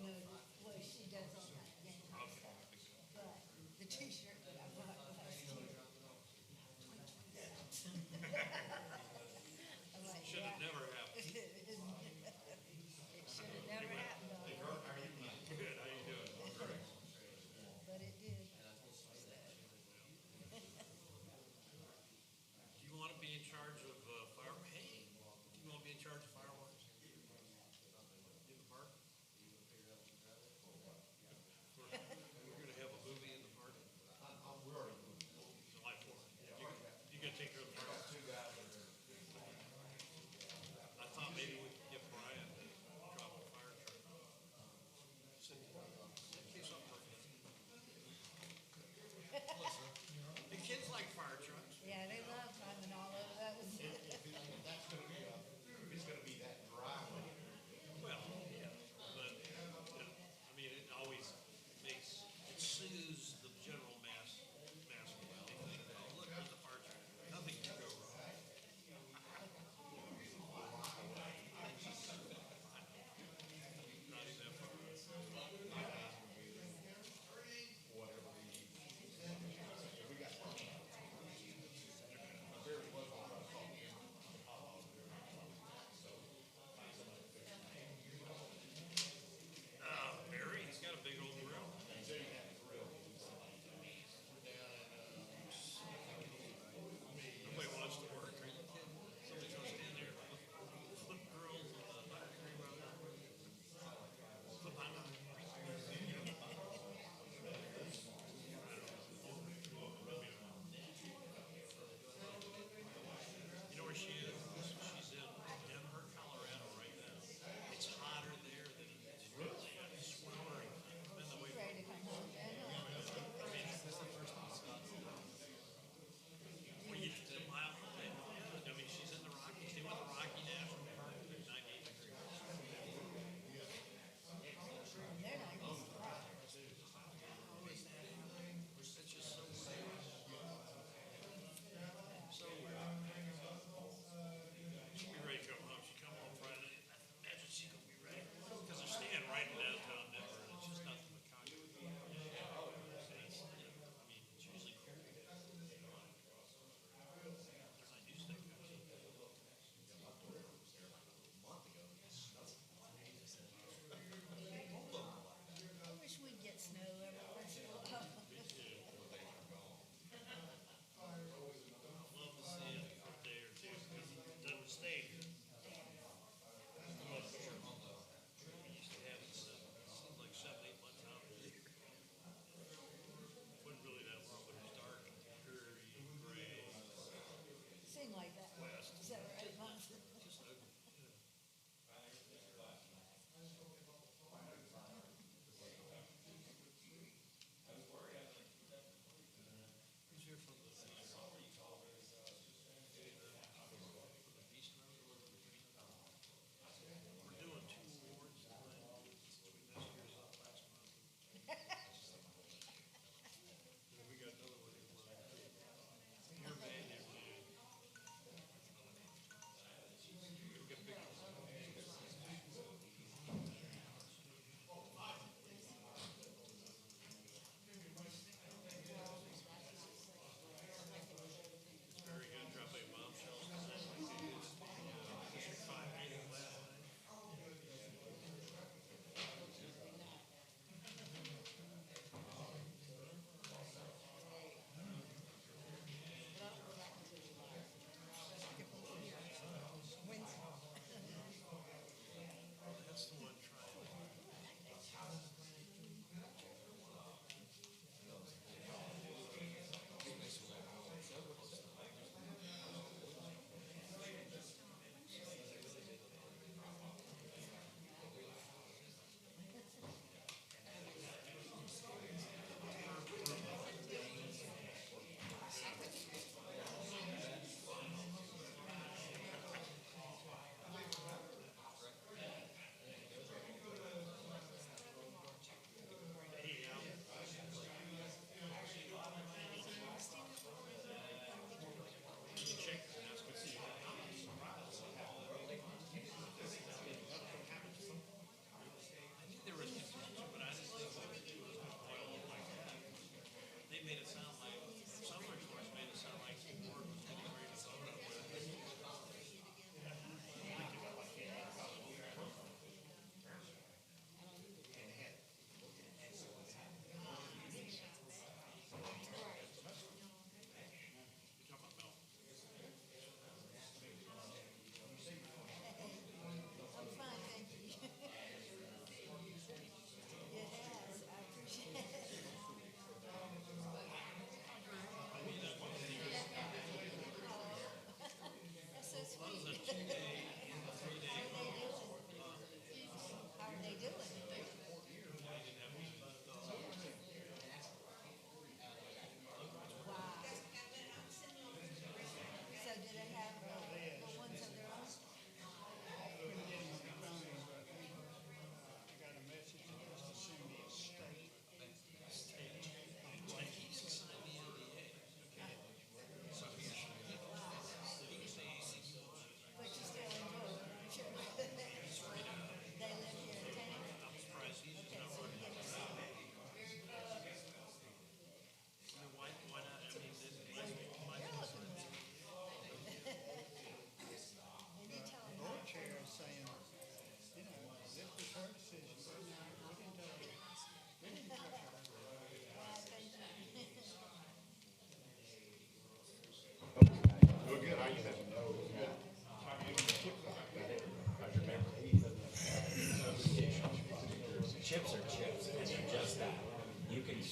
No, well, she does all that game time Okay. stuff, but the t-shirt that I bought last year. I'm like, Should have yeah. never happened. It should have never happened, Hey, though, Kurt, how are you tonight? Good, how you doing? but it did. Do you want to be in charge of hey, do you want to be in charge of fireworks in the park?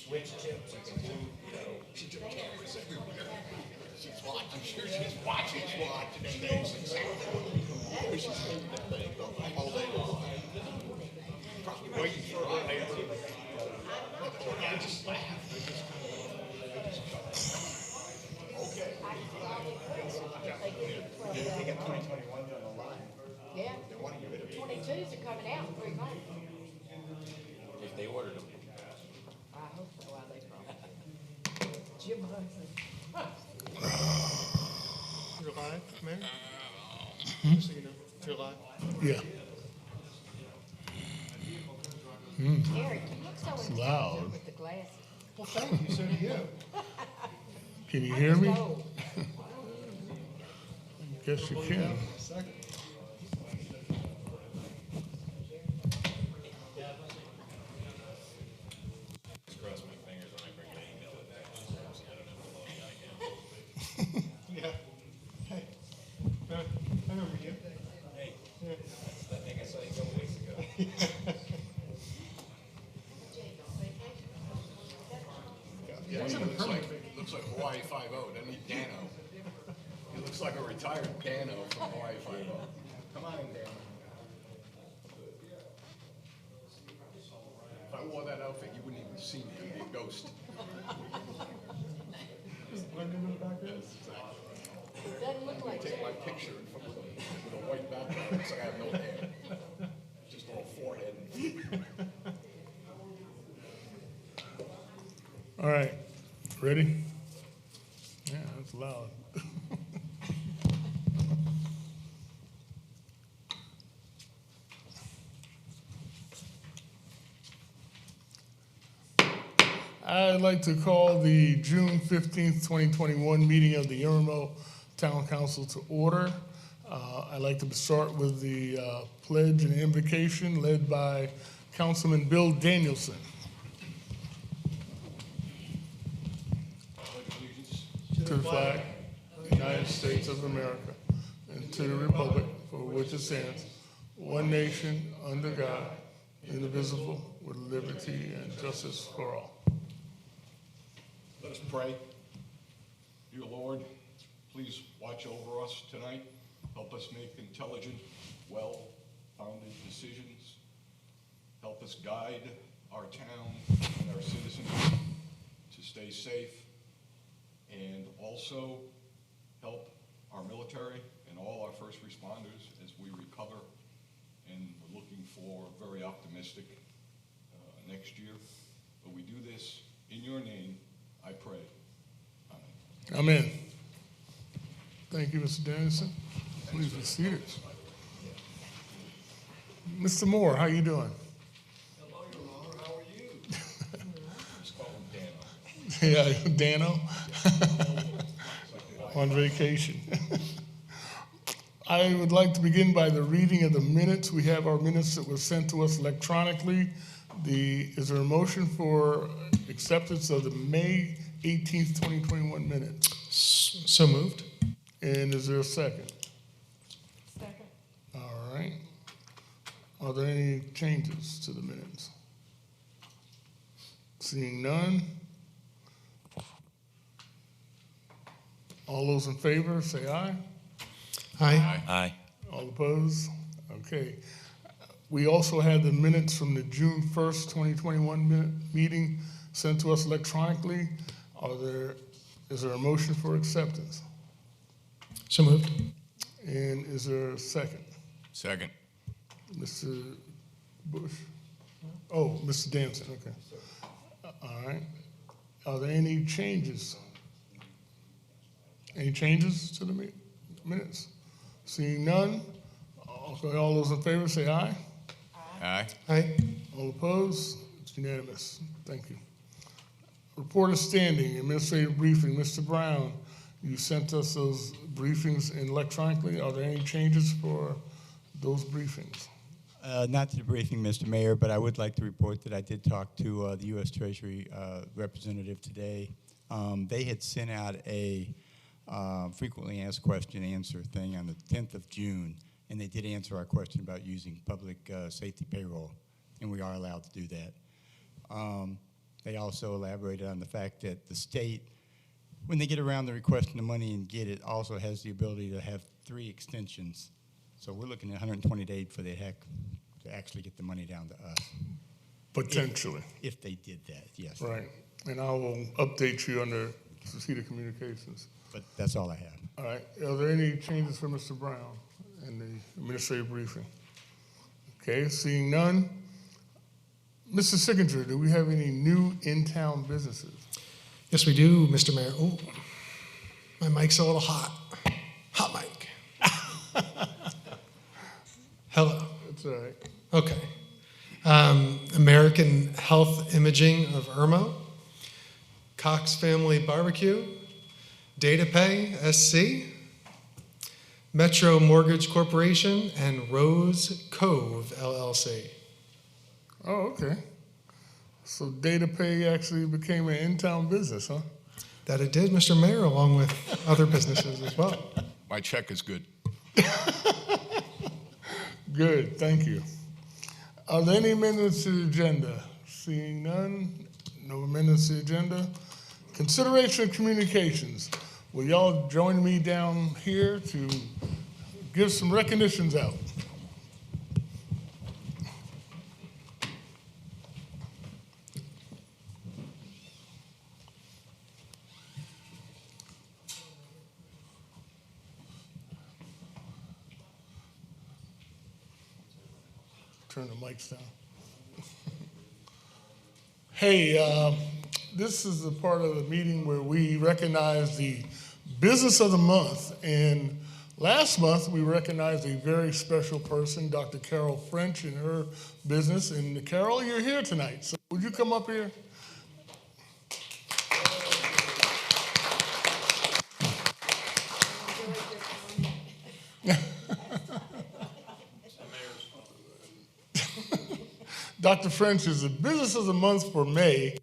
switch tips, you can do, she took cameras everywhere. She's watching, sure she's watching SWAT today. She's holding that thing all day long. Probably waiting for her neighbor. I just laughed. Okay. They got 2021 on the line. Yeah, They want to give it a 22s are coming out in 3 months. if they ordered them. I hope so, while they probably. Jim Hudson. You're live, Mayor? So you know, you're live. Yeah. Eric, you look so intelligent loud. with the glasses. Well, thank you, so do you. Can you hear me? Oh, Guess you can. Second. Cross my fingers when I bring my email in there. Yeah. Hey. I remember you. Hey, Yeah. I think I saw you a couple weeks ago. Yeah, Looks he like a looks like, permanent looks like Hawaii 5-0, doesn't he? Dano. He looks like a retired Dano from Hawaii 5-0. Come on in, Dano. If I wore that outfit, you wouldn't even see me. I'd be a ghost. Blend into the background. it doesn't look like Take my Jim. picture in front of with a white background. Looks like I have no hair. Just all forehead. All right. Ready? Yeah, that's loud. I'd like to call the June 15th, 2021 meeting of the Irmo Town Council to order. I'd like to start with the pledge and invocation led by Councilman Bill Danielson. To the flag of the United States of America and to the republic for which it stands, one nation, under God, indivisible, with liberty and justice for all. Let us pray. Dear Lord, please watch over us tonight. Help us make intelligent, well-founded decisions. Help us guide our town and our citizens to stay safe. And also help our military and all our first responders as we recover. And we're looking for very optimistic next year. But we do this in your name, I pray. Amen. Amen. Thank you, Mr. Danielson. Please be seated. Mr. Moore, how you doing? Hello, Your Honor. How are you? Just call him Dano. Yeah, Dano. On vacation. I would like to begin by the reading of the minutes. We have our minutes that were sent to us electronically. Is there a motion for acceptance of the May 18th, 2021 minutes? So moved. And is there a second? Second. All right. Are there any changes to the minutes? Seeing none. All those in favor, say aye. Aye. Aye. All opposed? Okay. We also had the minutes from the June 1st, 2021 meeting sent to us electronically. Is there a motion for acceptance? So moved. And is there a second? Second. Mr. Bush? Oh, Mr. Danson, okay. All right. Are there any changes? Any changes to the minutes? Seeing none, okay, all those in favor say aye. Aye. Aye. All opposed? It's unanimous. Thank you. Report of standing, administrative briefing. Mr. Brown, you sent us those briefings in electronically. Are there any changes for those briefings? Not to the briefing, Mr. Mayor, but I would like to report that I did talk to the U.S. Treasury representative today. They had sent out a frequently asked question answer thing on the 10th of June, and they did answer our question about using public safety payroll, and we are allowed to do that. They also elaborated on the fact that the state, when they get around to requesting the money and get it, also has the ability to have 3 extensions. So we're looking at 120 days for the heck to actually get the money down to us. Potentially. If they did that, yes. Right. And I will update you under Seceded Communications. But that's all I have. All right. Are there any changes for Mr. Brown in the administrative briefing? Okay, seeing none. Mr. Signature, do we have any new in-town businesses? Yes, we do, Mr. Mayor. Oh, my mic's a little hot. Hot mic. Hello. That's all right. Okay. American Health Imaging of Irmo, Cox Family Barbecue, DataPay SC, Metro Mortgage Corporation, and Rose Cove LLC. Oh, okay. So DataPay actually became an in-town business, huh? That it did, Mr. Mayor, along with other businesses as well. My check is good. Good, thank you. Are there any amendments to the agenda? Seeing none, no amendments to the agenda. Consideration of communications. Will y'all join me down here to give some recognitions out? Turn the mics down. Hey, this is the part of the meeting where we recognize the business of the month. And last month, we recognized a very special person, Dr. Carol French, and her business. And Carol, you're here tonight. So would you come up here? Dr. French is the business of the month for May,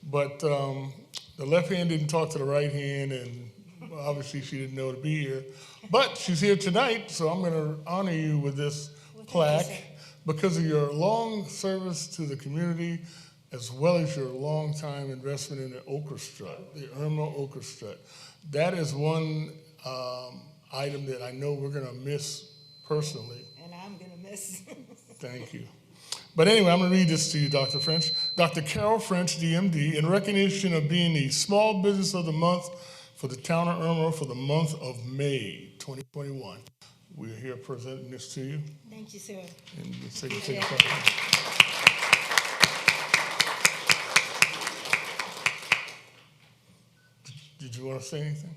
but the left hand didn't talk to the right hand, and obviously she didn't know to be here. But she's here tonight, so I'm going to honor you with this plaque because of your long service to the community, as well as your long time investment in the orchestra, the Irmo Orchestra. That is one item that I know we're going to miss personally. And I'm gonna miss. Thank you. But anyway, I'm going to read this to you, Dr. French. Dr. Carol French, DMD, in recognition of being the Small Business of the Month for the town of Irmo for the month of May 2021. We're here presenting this to you. Thank you, sir. And you take a Yeah. photo. Did you want to say anything?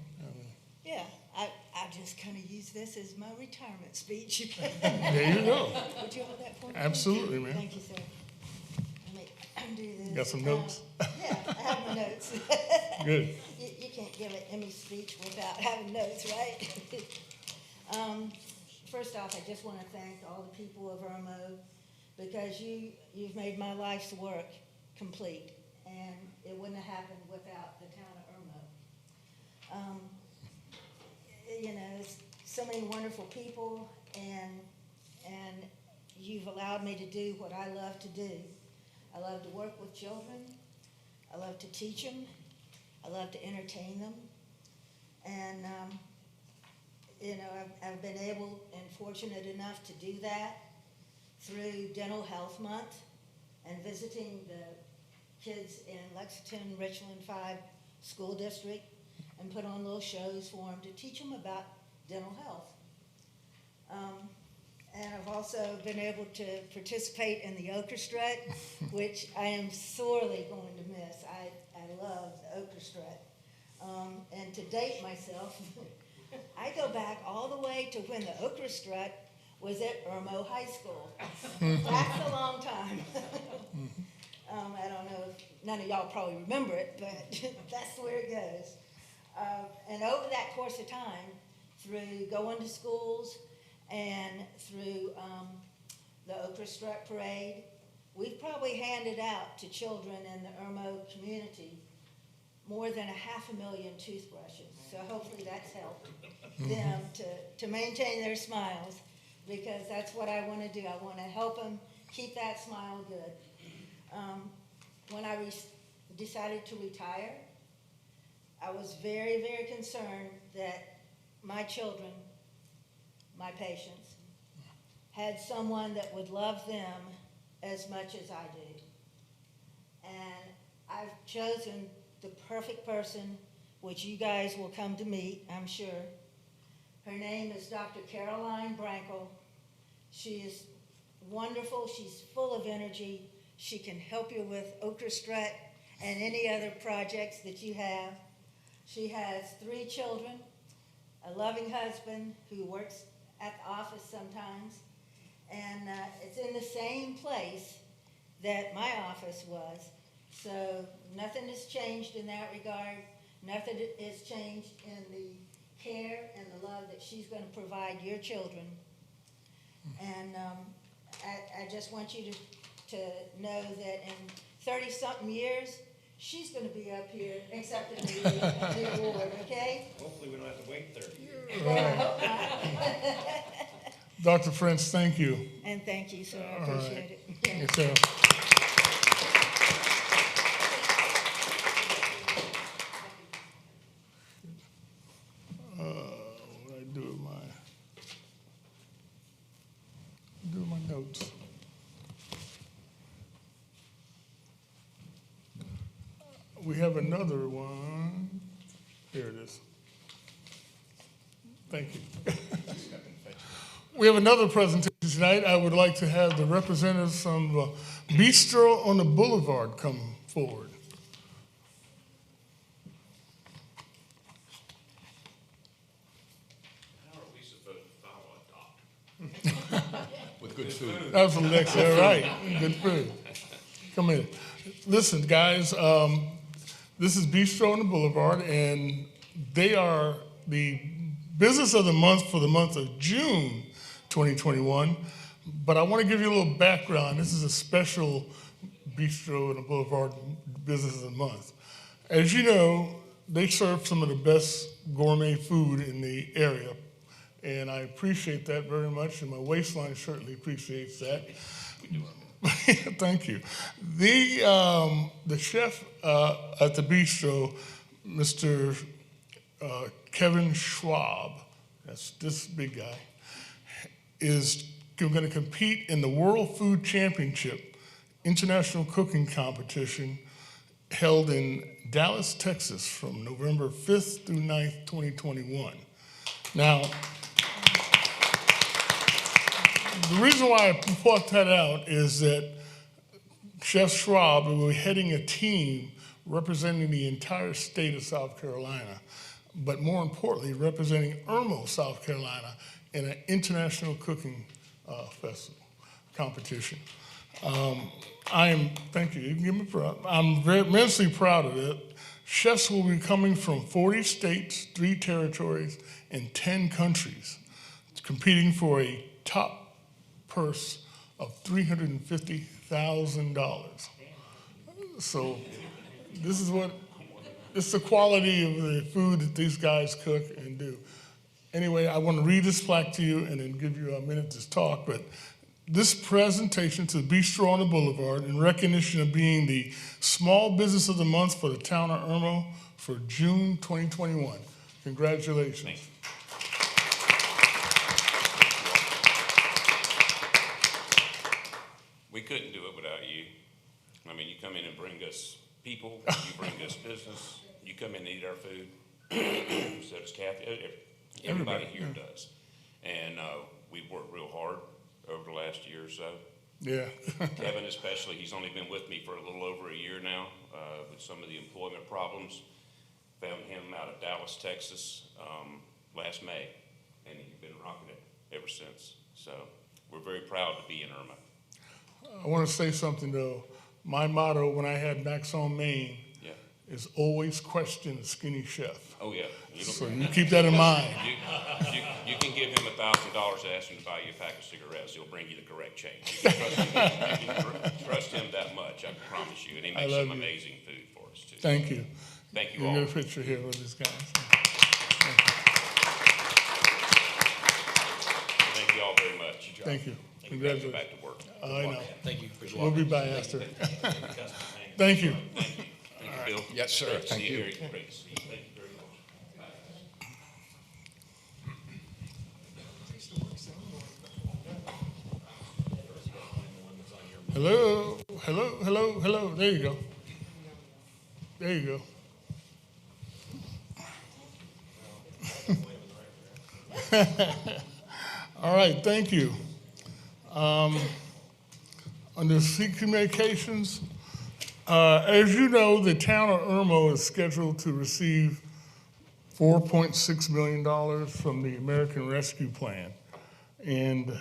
Yeah, I just kind of use this as my retirement speech. There you go. Would you hold that for me? Absolutely, ma'am. Thank you, sir. Let me do this. Got some notes? Yeah, I have my notes. Good. You can't give an Emmy speech without having notes, right? First off, I just want to thank all the people of Irmo because you've made my life's work complete, and it wouldn't have happened without the town of Irmo. You know, so many wonderful people, and you've allowed me to do what I love to do. I love to work with children. I love to teach them. I love to entertain them. And, you know, I've been able and fortunate enough to do that through Dental Health Month and visiting the kids in Lexington, Richland 5 School District, and put on little shows for them to teach them about dental health. And I've also been able to participate in the orchestra, which I am sorely going to miss. I love the orchestra. And to date myself, I go back all the way to when the orchestra was at Irmo High School. That's a long time. I don't know if none of y'all probably remember it, but that's where it goes. And over that course of time, through going to schools and through the orchestra parade, we've probably handed out to children in the Irmo community more than 500,000 toothbrushes. So hopefully that's helped them to maintain their smiles, because that's what I want to do. I want to help them keep that smile good. When I decided to retire, I was very, very concerned that my children, my patients, had someone that would love them as much as I do. And I've chosen the perfect person, which you guys will come to meet, I'm sure. Her name is Dr. Caroline Brankel. She is wonderful. She's full of energy. She can help you with Okra Strut and any other projects that you have. She has 3 children, a loving husband who works at the office sometimes, and it's in the same place that my office was. So nothing has changed in that regard. Nothing has changed in the care and the love that she's going to provide your children. And I just want you to know that in 30-something years, she's going to be up here accepting the award, okay? Hopefully, we don't have to wait 30 years. Well, I hope not. Dr. French, thank you. And thank you, sir. I appreciate it. Yes, sir. What I do with my notes. We have another one. Here it is. Thank you. We have another presentation tonight. I would like to have the representatives from Bistro on the Boulevard come forward. How are we supposed to follow a doctor? With good food. That was Alexa, all right. Good food. Come in. Listen, guys, this is Bistro on the Boulevard, and they are the business of the month for the month of June 2021. But I want to give you a little background. This is a special Bistro on the Boulevard business of the month. As you know, they serve some of the best gourmet food in the area, and I appreciate that very much, and my waistline certainly appreciates that. Thank you. The chef at the bistro, Mr. Kevin Schwab, that's this big guy, is going to compete in the World Food Championship International Cooking Competition held in Dallas, Texas from November 5th through 9th, 2021. Now, the reason why I brought that out is that Chef Schwab will be heading a team representing the entire state of South Carolina, but more importantly, representing Irmo, South Carolina, in an international cooking festival competition. Thank you, you can give me proud. I'm immensely proud of it. Chefs will be coming from 40 states, 3 territories, and 10 countries, competing for a top purse of $350,000. So it's the quality of the food that these guys cook and do. Anyway, I want to read this plaque to you and then give you a minute to talk, but this presentation to Bistro on the Boulevard in recognition of being the Small Business of the Month for the town of Irmo for June 2021. Congratulations. We couldn't do it without you. I mean, you come in and bring us people, you bring us business, you come in and eat our food. So does Kathy. Everybody here does. And we've worked real hard over the last year or so. Yeah. Kevin especially, he's only been with me for a little over a year now with some of the employment problems. Found him out of Dallas, Texas last May, and he's been rocking it ever since. So we're very proud to be in Irmo. I want to say something though. My motto when I had Max on Main is always question the skinny chef. Oh yeah. So you keep that in mind. You can give him $1,000, ask him to buy you a pack of cigarettes. He'll bring you the correct change. You can trust him that much, I can promise you. And he makes some amazing food for us too. Thank you. Thank you We'll all. get a picture here with this guy. Thank you all very much. Thank you. Get Congratulations. back to work. I know. Thank you. We'll be by after. Thank you. Thank you. Yes, sir. Great to Thank see you. Eric. Great to see you. Thank you very much. Hello, hello, hello, hello. There you go. There you go. All right, thank you. Under C communications, as you know, the town of Irmo is scheduled to receive $4.6 million from the American Rescue Plan. And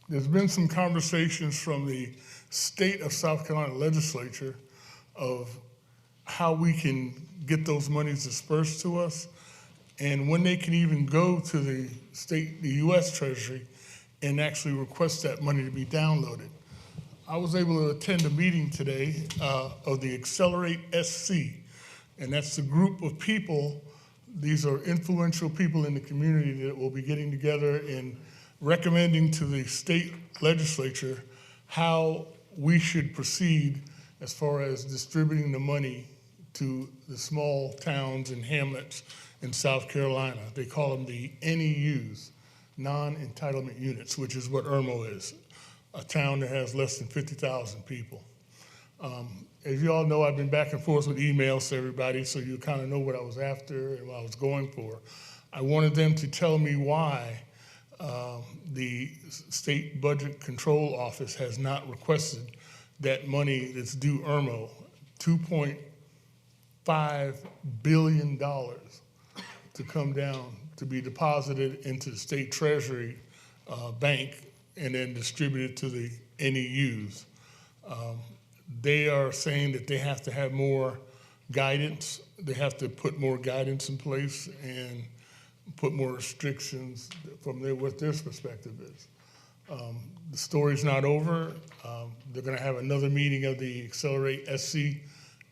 there's been some conversations from the state of South Carolina legislature of how we can get those monies dispersed to us and when they can even go to the U.S. Treasury and actually request that money to be downloaded. I was able to attend a meeting today of the Accelerate SC, and that's the group of people. These are influential people in the community that will be getting together and recommending to the state legislature how we should proceed as far as distributing the money to the small towns and hamlets in South Carolina. They call them the NEUs, non-entitlement units, which is what Irmo is, a town that has less than 50,000 people. As you all know, I've been back and forth with emails to everybody, so you kind of know what I was after and what I was going for. I wanted them to tell me why the State Budget Control Office has not requested that money that's due Irmo, $2.5 billion, to come down to be deposited into the state treasury bank and then distributed to the NEUs. They are saying that they have to have more guidance. They have to put more guidance in place and put more restrictions from what their perspective is. The story's not over. They're going to have another meeting of the Accelerate SC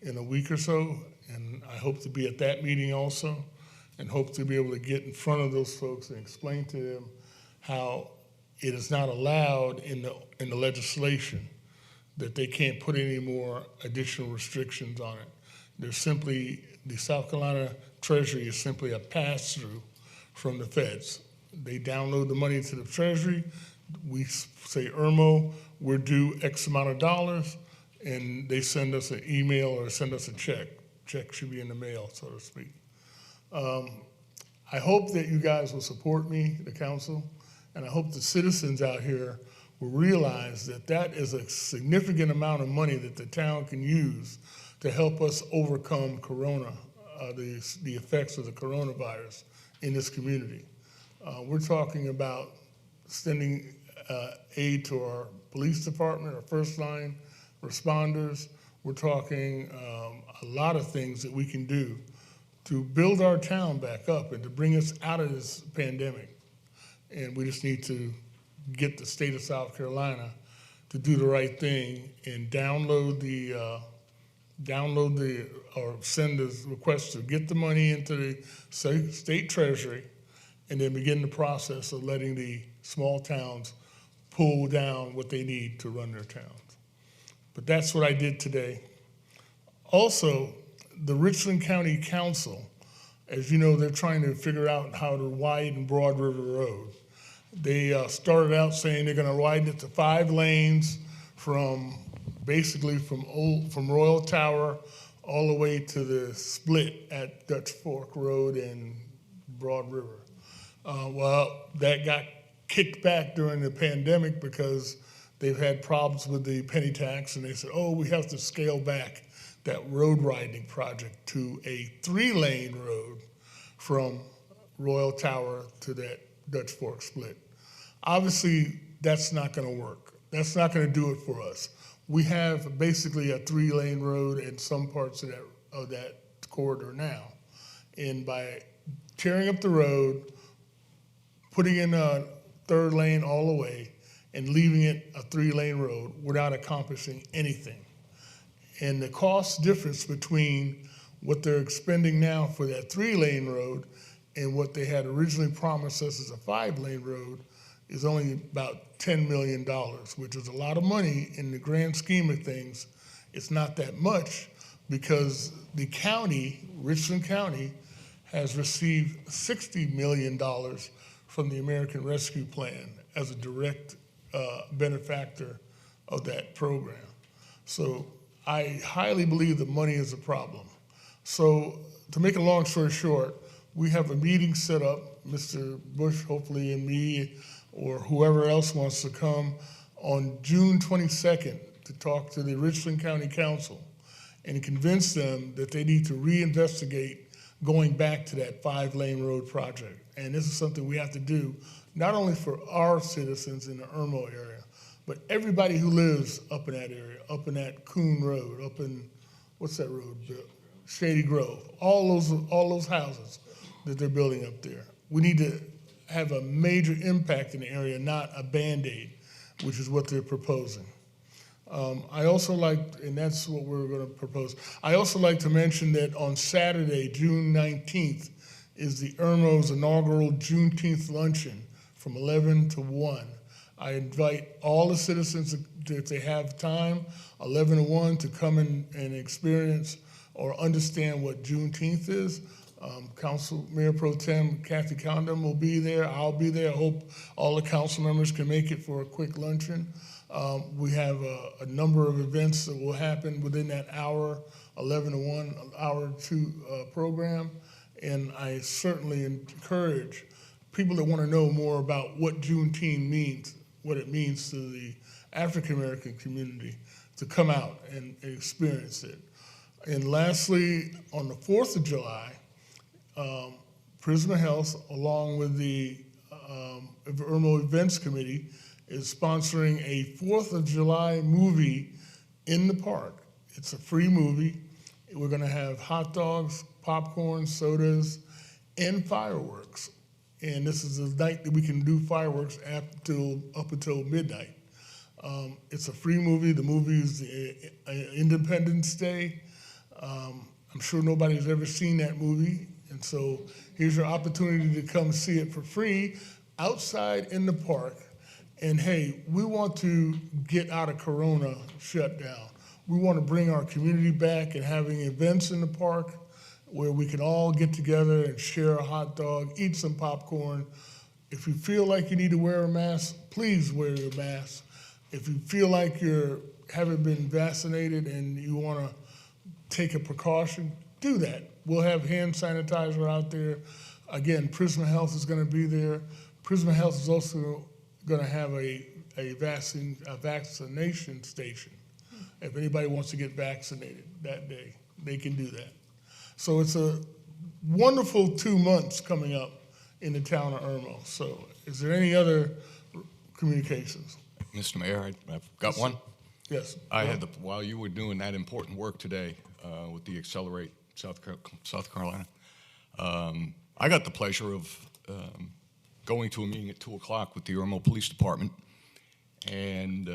in a week or so, and I hope to be at that meeting also, and hope to be able to get in front of those folks and explain to them how it is not allowed in the legislation that they can't put any more additional restrictions on it. They're simply, the South Carolina Treasury is simply a pass-through from the feds. They download the money to the Treasury. We say, Irmo, we're due X amount of dollars, and they send us an email or send us a check. Check should be in the mail, so to speak. I hope that you guys will support me, the council, and I hope the citizens out here will realize that that is a significant amount of money that the town can use to help us overcome corona, the effects of the coronavirus in this community. We're talking about sending aid to our police department, our first line responders. We're talking a lot of things that we can do to build our town back up and to bring us out of this pandemic. And we just need to get the state of South Carolina to do the right thing and or send a request to get the money into the state treasury and then begin the process of letting the small towns pull down what they need to run their towns. But that's what I did today. Also, the Richland County Council, as you know, they're trying to figure out how to widen Broad River Road. They started out saying they're going to widen it to 5 lanes from Royal Tower all the way to the split at Dutch Fork Road and Broad River. Well, that got kicked back during the pandemic because they've had problems with the penny tax, and they said, oh, we have to scale back that road widening project to a 3-lane road from Royal Tower to that Dutch Fork split. Obviously, that's not going to work. That's not going to do it for us. We have basically a 3-lane road in some parts of that corridor now. And by tearing up the road, putting in a 3rd lane all the way, and leaving it a 3-lane road without accomplishing anything. And the cost difference between what they're expending now for that 3-lane road and what they had originally promised us as a 5-lane road is only about $10 million, which is a lot of money in the grand scheme of things. It's not that much, because the county, Richland County, has received $60 million from the American Rescue Plan as a direct benefactor of that program. So I highly believe that money is a problem. So to make a long story short, we have a meeting set up, Mr. Bush, hopefully, and me, or whoever else wants to come on June 22nd to talk to the Richland County Council and convince them that they need to reinvestigate going back to that 5-lane road project. And this is something we have to do, not only for our citizens in the Irmo area, but everybody who lives up in that area, up in that Coon Road, up in, what's that road, Shady Grove, all those houses that they're building up there. We need to have a major impact in the area, not a Band-Aid, which is what they're proposing. I also like, and that's what we're going to propose, I also like to mention that on Saturday, June 19th, is the Irmo's inaugural Juneteenth luncheon from 11 to 1. I invite all the citizens, if they have time, 11 to 1, to come and experience or understand what Juneteenth is. Council Mayor Pro Tem Kathy Condon will be there. I'll be there. I hope all the council members can make it for a quick luncheon. We have a number of events that will happen within that hour, 11 to 1, hour 2 program. And I certainly encourage people that want to know more about what Juneteenth means, what it means to the African American community, to come out and experience it. And lastly, on the 4th of July, Prisma Health, along with the Irmo Events Committee, is sponsoring a 4th of July movie in the park. It's a free movie. We're going to have hot dogs, popcorn, sodas, and fireworks. And this is the night that we can do fireworks up until midnight. It's a free movie. The movie is Independence Day. I'm sure nobody's ever seen that movie. And so here's your opportunity to come see it for free outside in the park. And hey, we want to get out of Corona shutdown. We want to bring our community back and having events in the park where we can all get together and share a hot dog, eat some popcorn. If you feel like you need to wear a mask, please wear your mask. If you feel like you haven't been vaccinated and you want to take a precaution, do that. We'll have hand sanitizer out there. Again, Prisma Health is going to be there. Prisma Health is also going to have a vaccination station. If anybody wants to get vaccinated that day, they can do that. So it's a wonderful 2 months coming up in the town of Irmo. So is there any other communications? Mr. Mayor, I've got one. Yes. I had while you were doing that important work today with the Accelerate South Carolina, I got the pleasure of going to a meeting at 2 o'clock with the Irmo Police Department. And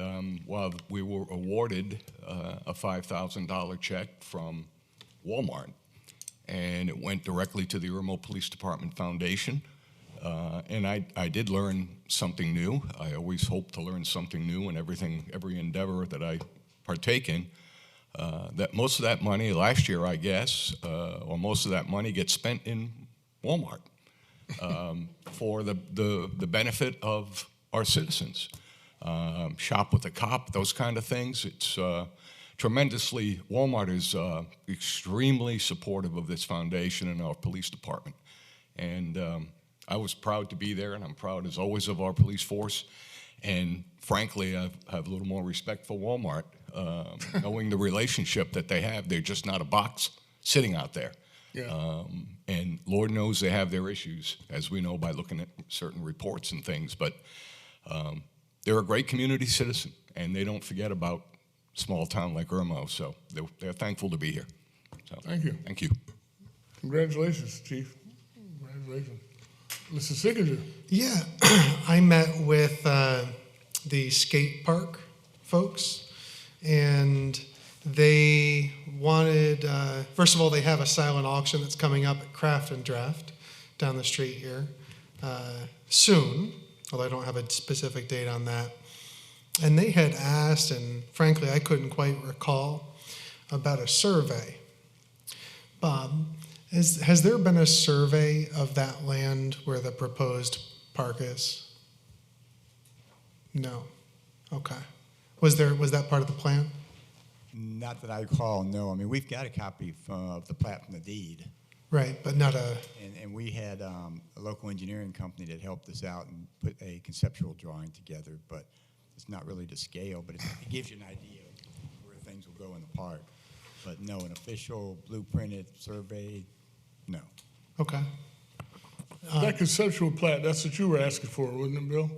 while we were awarded a $5,000 check from Walmart, and it went directly to the Irmo Police Department Foundation. And I did learn something new. I always hope to learn something new in every endeavor that I partake in. That most of that money, last year I guess, or most of that money gets spent in Walmart for the benefit of our citizens. Shop with a cop, those kind of things. It's tremendously, Walmart is extremely supportive of this foundation and our police department. And I was proud to be there, and I'm proud as always of our police force. And frankly, I have a little more respect for Walmart, knowing the relationship that they have. They're just not a box sitting out there. Yeah. And Lord knows they have their issues, as we know by looking at certain reports and things. But they're a great community citizen, and they don't forget about a small town like Irmo. So they're thankful to be here. So, Thank you. Thank you. Congratulations, Chief. Congratulations. Mr. Sickinger. Yeah, I met with the skate park folks, and they wanted, first of all, they have a silent auction that's coming up at Craft and Draft down the street here soon, although I don't have a specific date on that. And they had asked, and frankly, I couldn't quite recall, about a survey. Bob, has there been a survey of that land where the proposed park is? No. Okay. Was that part of the plan? Not that I recall, no. I mean, we've got a copy of the plat from the deed. Right, but not a, And we had a local engineering company that helped us out and put a conceptual drawing together, but it's not really to scale, but it gives you an idea of where things will go in the park. But no, an official blueprinted survey, no. okay. That conceptual plat, that's what you were asking for, wasn't it, Bill?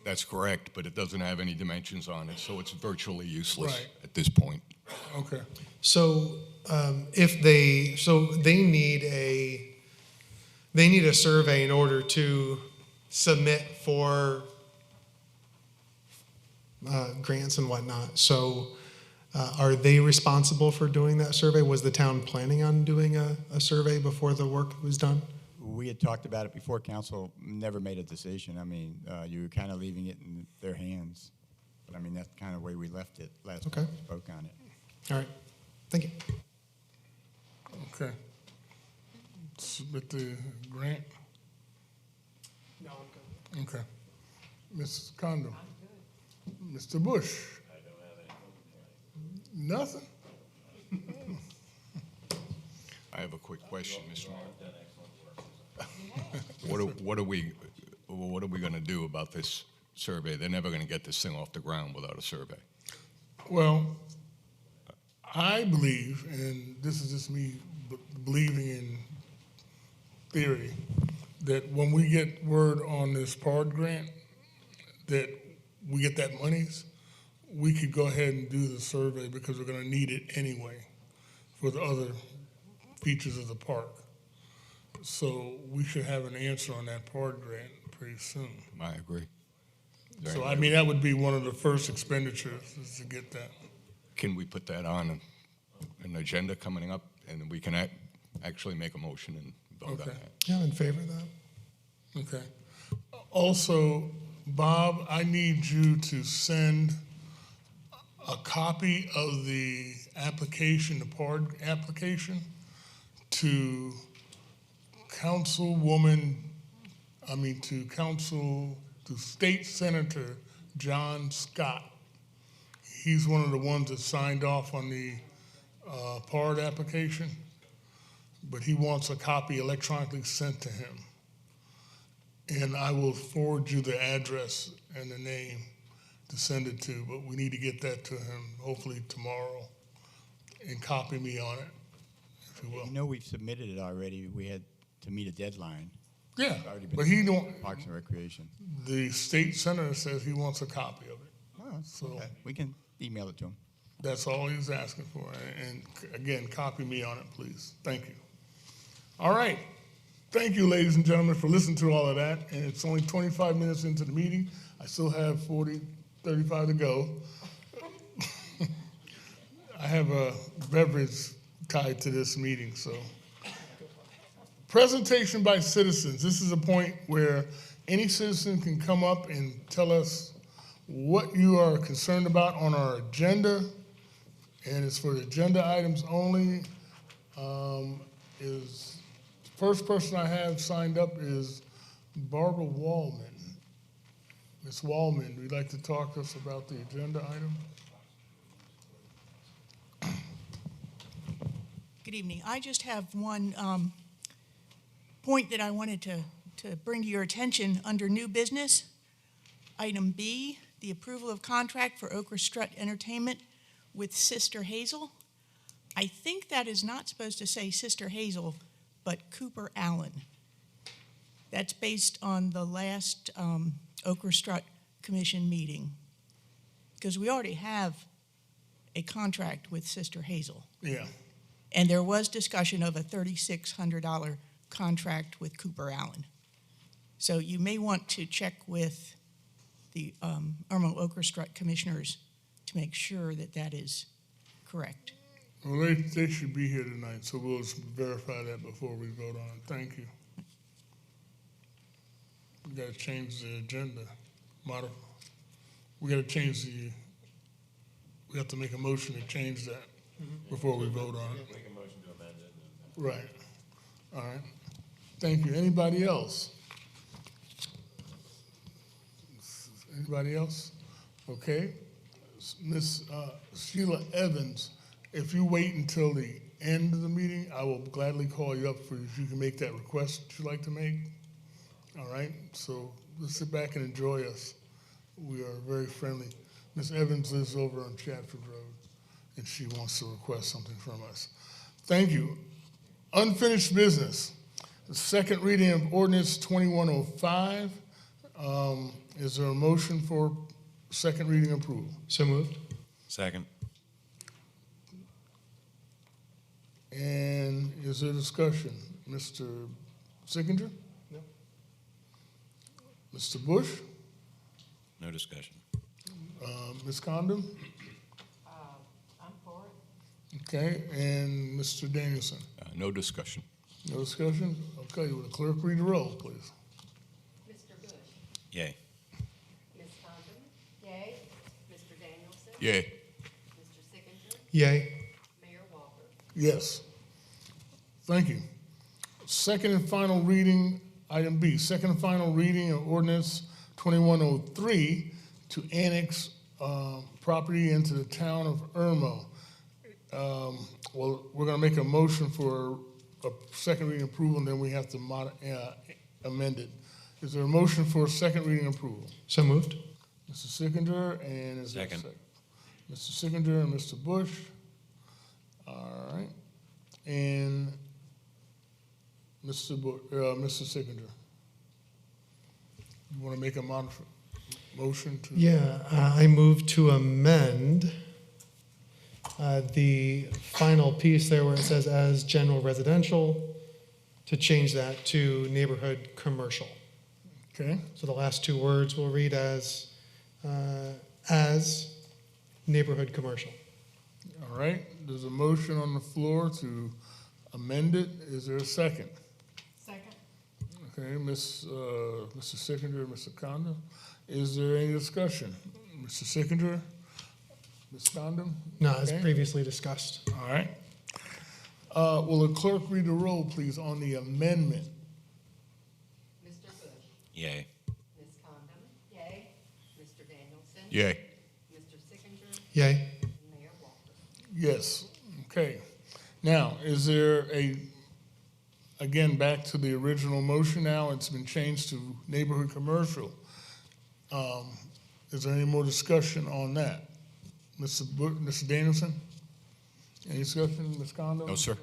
That's correct, but it doesn't have any dimensions on it, so it's virtually useless Right. at this point. Okay. So they need a survey in order to submit for grants and whatnot. So are they responsible for doing that survey? Was the town planning on doing a survey before the work was done? We had talked about it before, council never made a decision. I mean, you were kind of leaving it in their hands. But I mean, that's kind of the way we left it last time we spoke on it. All right, thank you. Okay. Submit the grant? No, I'm good. Okay. Mrs. Condon? Mr. Bush? Nothing? I have a quick question, Mr. Mayor. What are we going to do about this survey? They're never going to get this thing off the ground without a survey. Well, I believe, and this is just me believing in theory, that when we get word on this PARD grant, that we get that monies, we could go ahead and do the survey because we're going to need it anyway for the other features of the park. So we should have an answer on that PARD grant pretty soon. I agree. So, I mean, that would be one of the first expenditures is to get that. Can we put that on an agenda coming up, and we can actually make a motion and vote on Okay. that? Yeah, I'm in favor of that. Okay. Also, Bob, I need you to send a copy of the application, the PARD application, to to State Senator John Scott. He's one of the ones that signed off on the PARD application, but he wants a copy electronically sent to him. And I will forward you the address and the name to send it to, but we need to get that to him hopefully tomorrow and copy me on it, if you will. You know, we've submitted it already. We had to meet a deadline. Yeah, It's already been but he don't, Parks and Recreation. the state senator says he wants a copy of it. Oh, So okay. We can email it to him. that's all he's asking for. And again, copy me on it, please. Thank you. All right. Thank you, ladies and gentlemen, for listening to all of that. And it's only 25 minutes into the meeting. I still have 35 to go. I have a beverage tied to this meeting, so. Presentation by citizens. This is a point where any citizen can come up and tell us what you are concerned about on our agenda, and it's for the agenda items only. First person I have signed up is Barbara Wallman. Ms. Wallman, would you like to talk to us about the agenda item? Good evening. I just have one point that I wanted to bring to your attention under new business. Item B, the approval of contract for Ochre Strut Entertainment with Sister Hazel. I think that is not supposed to say Sister Hazel, but Cooper Allen. That's based on the last Ochre Strut Commission meeting, because we already have a contract with Sister Hazel. Yeah. And there was discussion of a $3,600 contract with Cooper Allen. So you may want to check with the Irmo Ochre Strut commissioners to make sure that that is correct. Well, they should be here tonight, so we'll verify that before we vote on it. Thank you. We gotta change the agenda. We have to make a motion to change that before we vote on it. Make a motion to amend Right. All right. Thank you. Anybody else? Anybody else? Okay. Miss Sheila Evans, if you wait until the end of the meeting, I will gladly call you up for if you can make that request that you'd like to make. All right. So let's sit back and enjoy us. We are very friendly. Miss Evans lives over on Chatford Road, and she wants to request something from us. Thank you. Unfinished business. The second reading of Ordinance 2105. Is there a motion for second reading approval? So moved. Second. And is there discussion? Mr. Sickinger? No. Mr. Bush? No discussion. Ms. Condon? I'm for it. Okay, and Mr. Danielson? No discussion. No discussion? Okay, will the clerk read the roll, please? Mr. Bush. Yay. Ms. Condon. Yay? Mr. Danielson. Yay. Mr. Sickinger. Yay. Mayor Walker. Yes. Thank you. Second and final reading, item B, second and final reading of ordinance 2103 to annex property into the town of Irmo. Well, we're gonna make a motion for a second reading approval, and then we have to amend it. Is there a motion for second reading approval? So moved. Mr. Sickinger, and is there a Second. second? Mr. Sickinger and Mr. Bush. All right. And Mr. Sickinger. You want to make a motion to? Yeah, I move to amend the final piece there where it says as general residential, to change that to neighborhood commercial. Okay, So the last two words will read as neighborhood commercial. all right. There's a motion on the floor to amend it. Is there a second? Second. Okay, Mr. Sickinger, Mr. Condon. Is there any discussion? Mr. Sickinger, Ms. Condon? No, as Okay. previously discussed. All right. Will the clerk read the roll, please, on the amendment? Mr. Bush. Yay. Ms. Condon. Yay? Mr. Danielson. Yay. Mr. Sickinger. Yay. And Mayor Walker. Yes, okay. Now, is there again, back to the original motion now, it's been changed to neighborhood commercial. Is there any more discussion on that? Mr. Danielson? Any discussion, Ms. Condon? No, sir.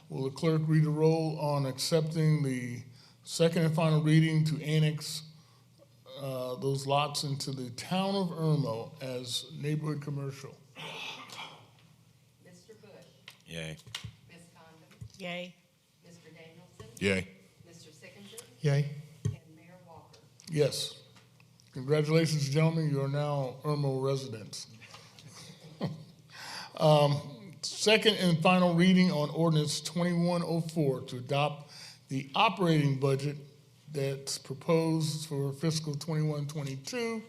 Will the clerk read the roll on accepting the second and final reading to annex those lots into the town of Irmo as neighborhood commercial? Mr. Bush. Yay. Ms. Condon. Yay. Mr. Danielson. Yay. Mr. Sickinger. Yay. And Mayor Walker. Yes. Congratulations, gentlemen, you are now Irmo residents. Second and final reading on ordinance 2104 to adopt the operating budget that's proposed for fiscal 21-22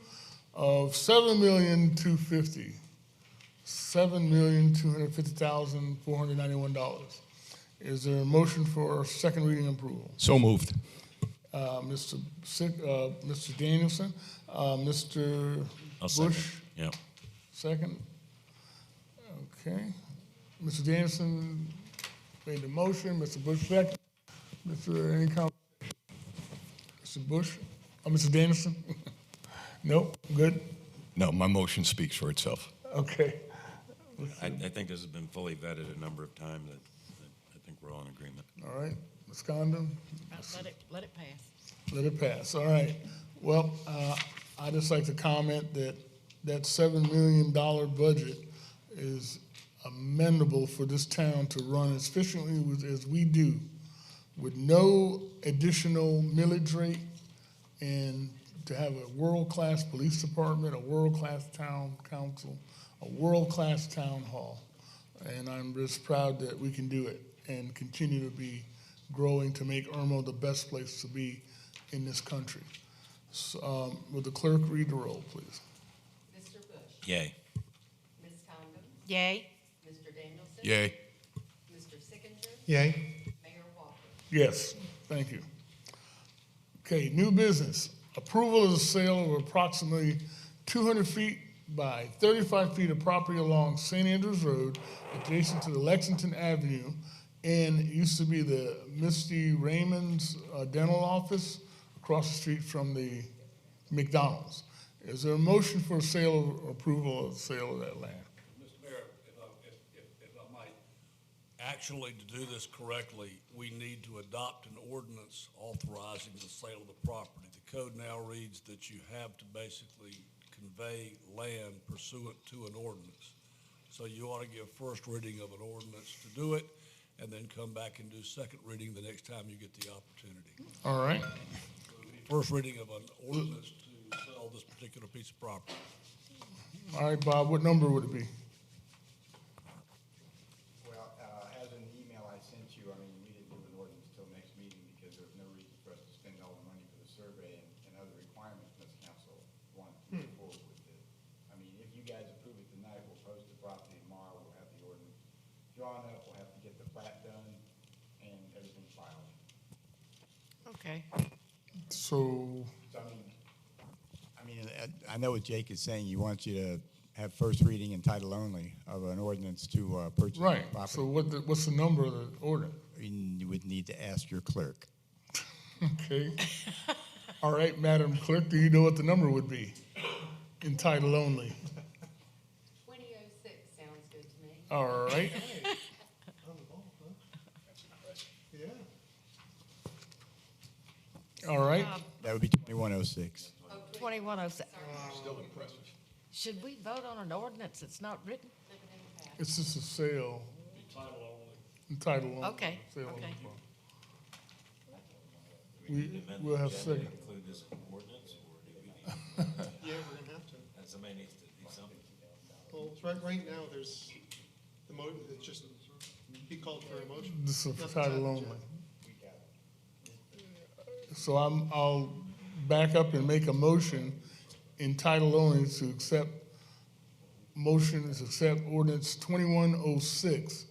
of $7,250,000. $7,250,491. Is there a motion for second reading approval? So moved. Mr. Danielson, Mr. I'll second. Bush, Yep. second. Okay. Mr. Danielson made the motion, Mr. Bush second. Any comment? Mr. Bush, Mr. Danielson? Nope, good? No, my motion speaks for itself. Okay. I think this has been fully vetted a number of times. I think we're all in agreement. All right, Ms. Condon? Let it pass. Let it pass, all right. Well, I'd just like to comment that that $7 million budget is amendable for this town to run as efficiently as we do, with no additional millage rate, and to have a world-class police department, a world-class town council, a world-class town hall. And I'm just proud that we can do it and continue to be growing to make Irmo the best place to be in this country. So, would the clerk read the roll, please? Mr. Bush. Yay. Ms. Condon. Yay. Mr. Danielson. Yay. Mr. Sickinger. Yay. Yes, thank you. Okay, new business. Approval of the sale of approximately 200 feet by 35 feet of property along St. Andrews Road, adjacent to the Lexington Avenue, and it used to be the Misty Raymond's dental office across the street from the McDonald's. Is there a motion for sale or approval of the sale of that land? Mr. Mayor, if I might, actually, to do this correctly, we need to adopt an ordinance authorizing the sale of the property. The code now reads that you have to basically convey land pursuant to an ordinance. So you ought to give first reading of an ordinance to do it, and then come back and do second reading the next time you get the opportunity. All right. First reading of an ordinance to sell this particular piece of property. All right, Bob, what number would it be? Well, as in the email I sent you, I mean, we didn't do an ordinance till next meeting because there was no reason for us to spend all the money for the survey and other requirements this council wanted to move forward with it. I mean, if you guys approve it tonight, we'll post the property tomorrow, we'll have the ordinance drawn up, we'll have to get the plat done and everything filed. Okay. So, So, I mean, I know what Jake is saying. He wants you to have first reading and title only of an ordinance to purchase right, property. so what's the number of the ordinance? You would need to ask your clerk. Okay. All right, Madam Clerk, do you know what the number would be in title only? 2006 sounds good to me. All right. Yeah. All right. That would be 2106. 2106. Still impressive. Should we vote on an ordinance that's not written? It's just a sale. Title only. Okay, Sale only. okay. We'll have second. Include this in ordinance, or do we need, Yeah, we're gonna have to. and somebody needs to do something? Well, right now, there's the it's just, he called for a motion. This is Not for the title title, only. Jeff. So I'll back up and make a motion in title only to accept ordinance 2106,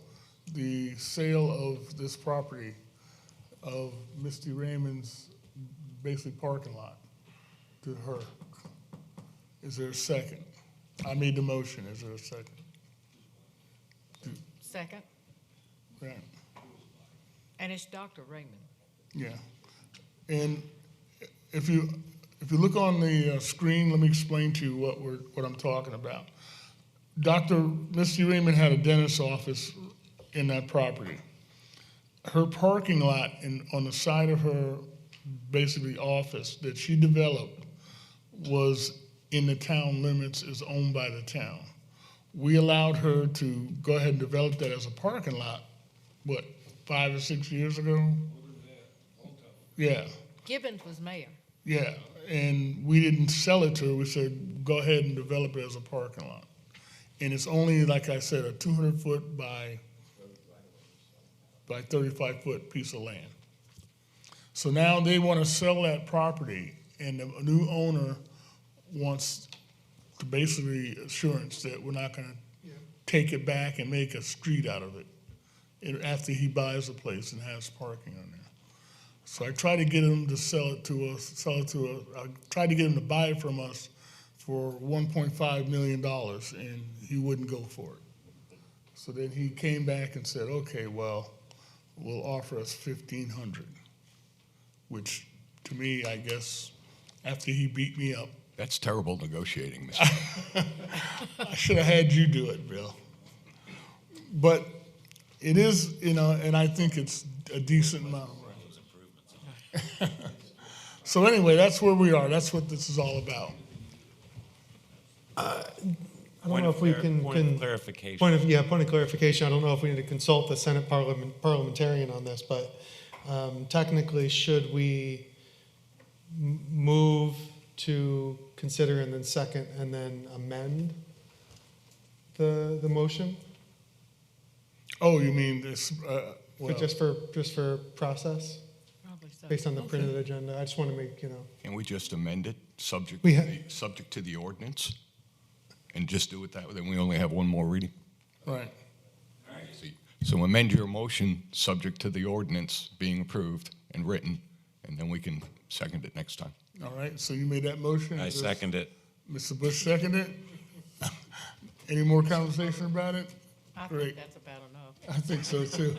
the sale of this property of Misty Raymond's basically parking lot to her. Is there a second? I made the motion. Is there a second? Second, Right. and it's Dr. Raymond. Yeah. And if you look on the screen, let me explain to you what I'm talking about. Dr. Misty Raymond had a dentist's office in that property. Her parking lot on the side of her basically office that she developed was in the town limits, is owned by the town. We allowed her to go ahead and develop that as a parking lot, 5 or 6 years ago? Yeah. Gibbons was mayor. Yeah, and we didn't sell it to her. We said, go ahead and develop it as a parking lot. And it's only, like I said, a 200-foot by 35-foot piece of land. So now they want to sell that property, and the new owner wants to basically assurance that we're not going to take it back and make a street out of it after he buys the place and has parking on there. So I tried to get him to sell it to us. I tried to get him to buy it from us for $1.5 million, and he wouldn't go for it. So then he came back and said, okay, well, we'll offer us $1,500, which to me, I guess, after he beat me up, That's terrible negotiating, Mr. I should have had you do it, Bill. But it is, and I think it's a decent amount. So anyway, that's where we are. That's what this is all about. I don't know if we can. Point of clarification. Point of clarification. I don't know if we need to consult the Senate parliamentarian on this, but technically, should we move to consider and then second and then amend the motion? Oh, you mean this, But just for process, Probably so. based on the printed agenda? I just want to make, Can we just amend it, subject We subject to the ordinance? And just do it that way, then we only have one more reading? right. So amend your motion subject to the ordinance being approved and written, and then we can second it next time. All right, so you made that motion? I second it. Mr. Bush seconded it? Any more conversation about it? I Great. think that's about enough. I think so too.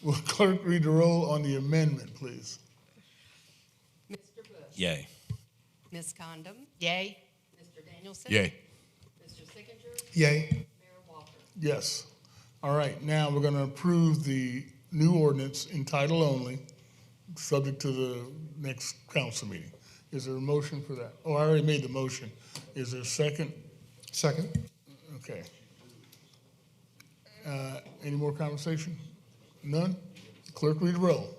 Will clerk read the roll on the amendment, please? Mr. Bush. Yay. Ms. Condon. Yay. Mr. Danielson. Yay. Mr. Sickinger. Yay. Mayor Walker. Yes. All right, now we're gonna approve the new ordinance in title only, subject to the next council meeting. Is there a motion for that? Oh, I already made the motion. Is there a second? Second. Okay. Any more conversation? None? Clerk read the roll.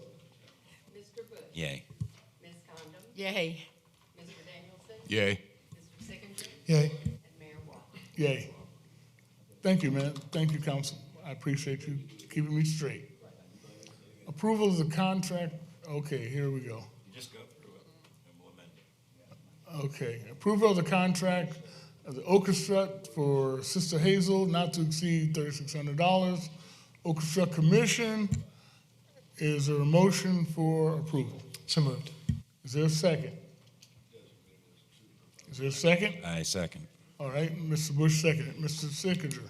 Mr. Bush. Yay. Ms. Condon. Yay. Mr. Danielson. Yay. Mr. Sickinger. Yay. And Mayor Walker. Yay. Thank you, man. Thank you, council. I appreciate you keeping me straight. Approval of the contract, okay, here we go. Just go through it and we'll amend it. Okay, approval of the contract of the orchestra for Sister Hazel not to exceed $3,600. Orchestra Commission, is there a motion for approval? So moved. Is there a second? Is there a second? I second. All right, Mr. Bush seconded. Mr. Sickinger,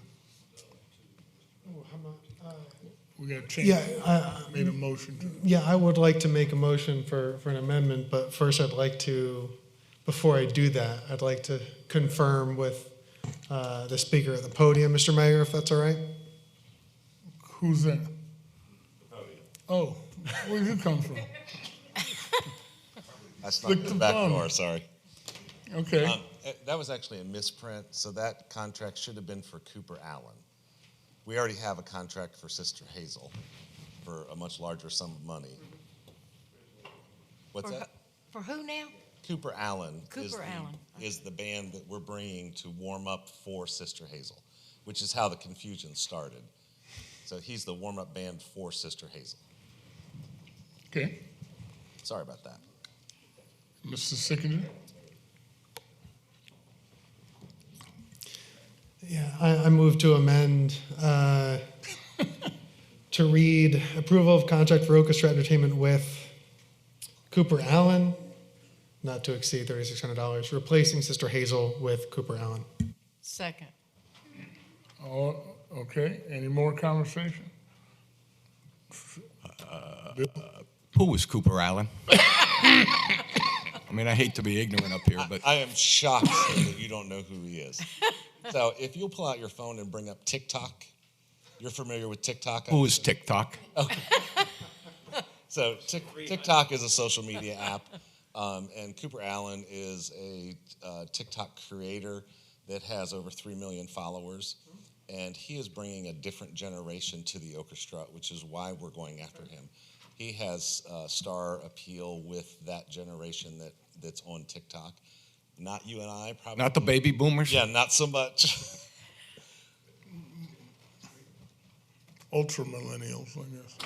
we got to change. Yeah, Made a motion to. yeah, I would like to make a motion for an amendment, but first I'd like to, before I do that, I'd like to confirm with the speaker at the podium, Mr. Mayor, if that's all right? Who's that? Oh, where'd you come from? That's Click not the the back button. door, sorry. Okay, That was actually a misprint, so that contract should have been for Cooper Allen. We already have a contract for Sister Hazel for a much larger sum of money. What's that? For who now? Cooper Allen Cooper Allen. is the band that we're bringing to warm up for Sister Hazel, which is how the confusion started. So he's the warm-up band for Sister Hazel. okay. Sorry about that. Mr. Sickinger? Yeah, I move to amend to read approval of contract for orchestra entertainment with Cooper Allen, not to exceed $3,600, replacing Sister Hazel with Cooper Allen. Second. Oh, okay, any more conversation? Bill? Who is Cooper Allen? I mean, I hate to be ignorant up here, but I am shocked that you don't know who he is. So if you'll pull out your phone and bring up TikTok, you're familiar with TikTok? who is TikTok? So TikTok is a social media app, and Cooper Allen is a TikTok creator that has over 3 million followers, and he is bringing a different generation to the orchestra, which is why we're going after him. He has star appeal with that generation that's on TikTok. Not you and I, probably. Not the baby boomers? Yeah, not so much. Ultra millennials, I guess.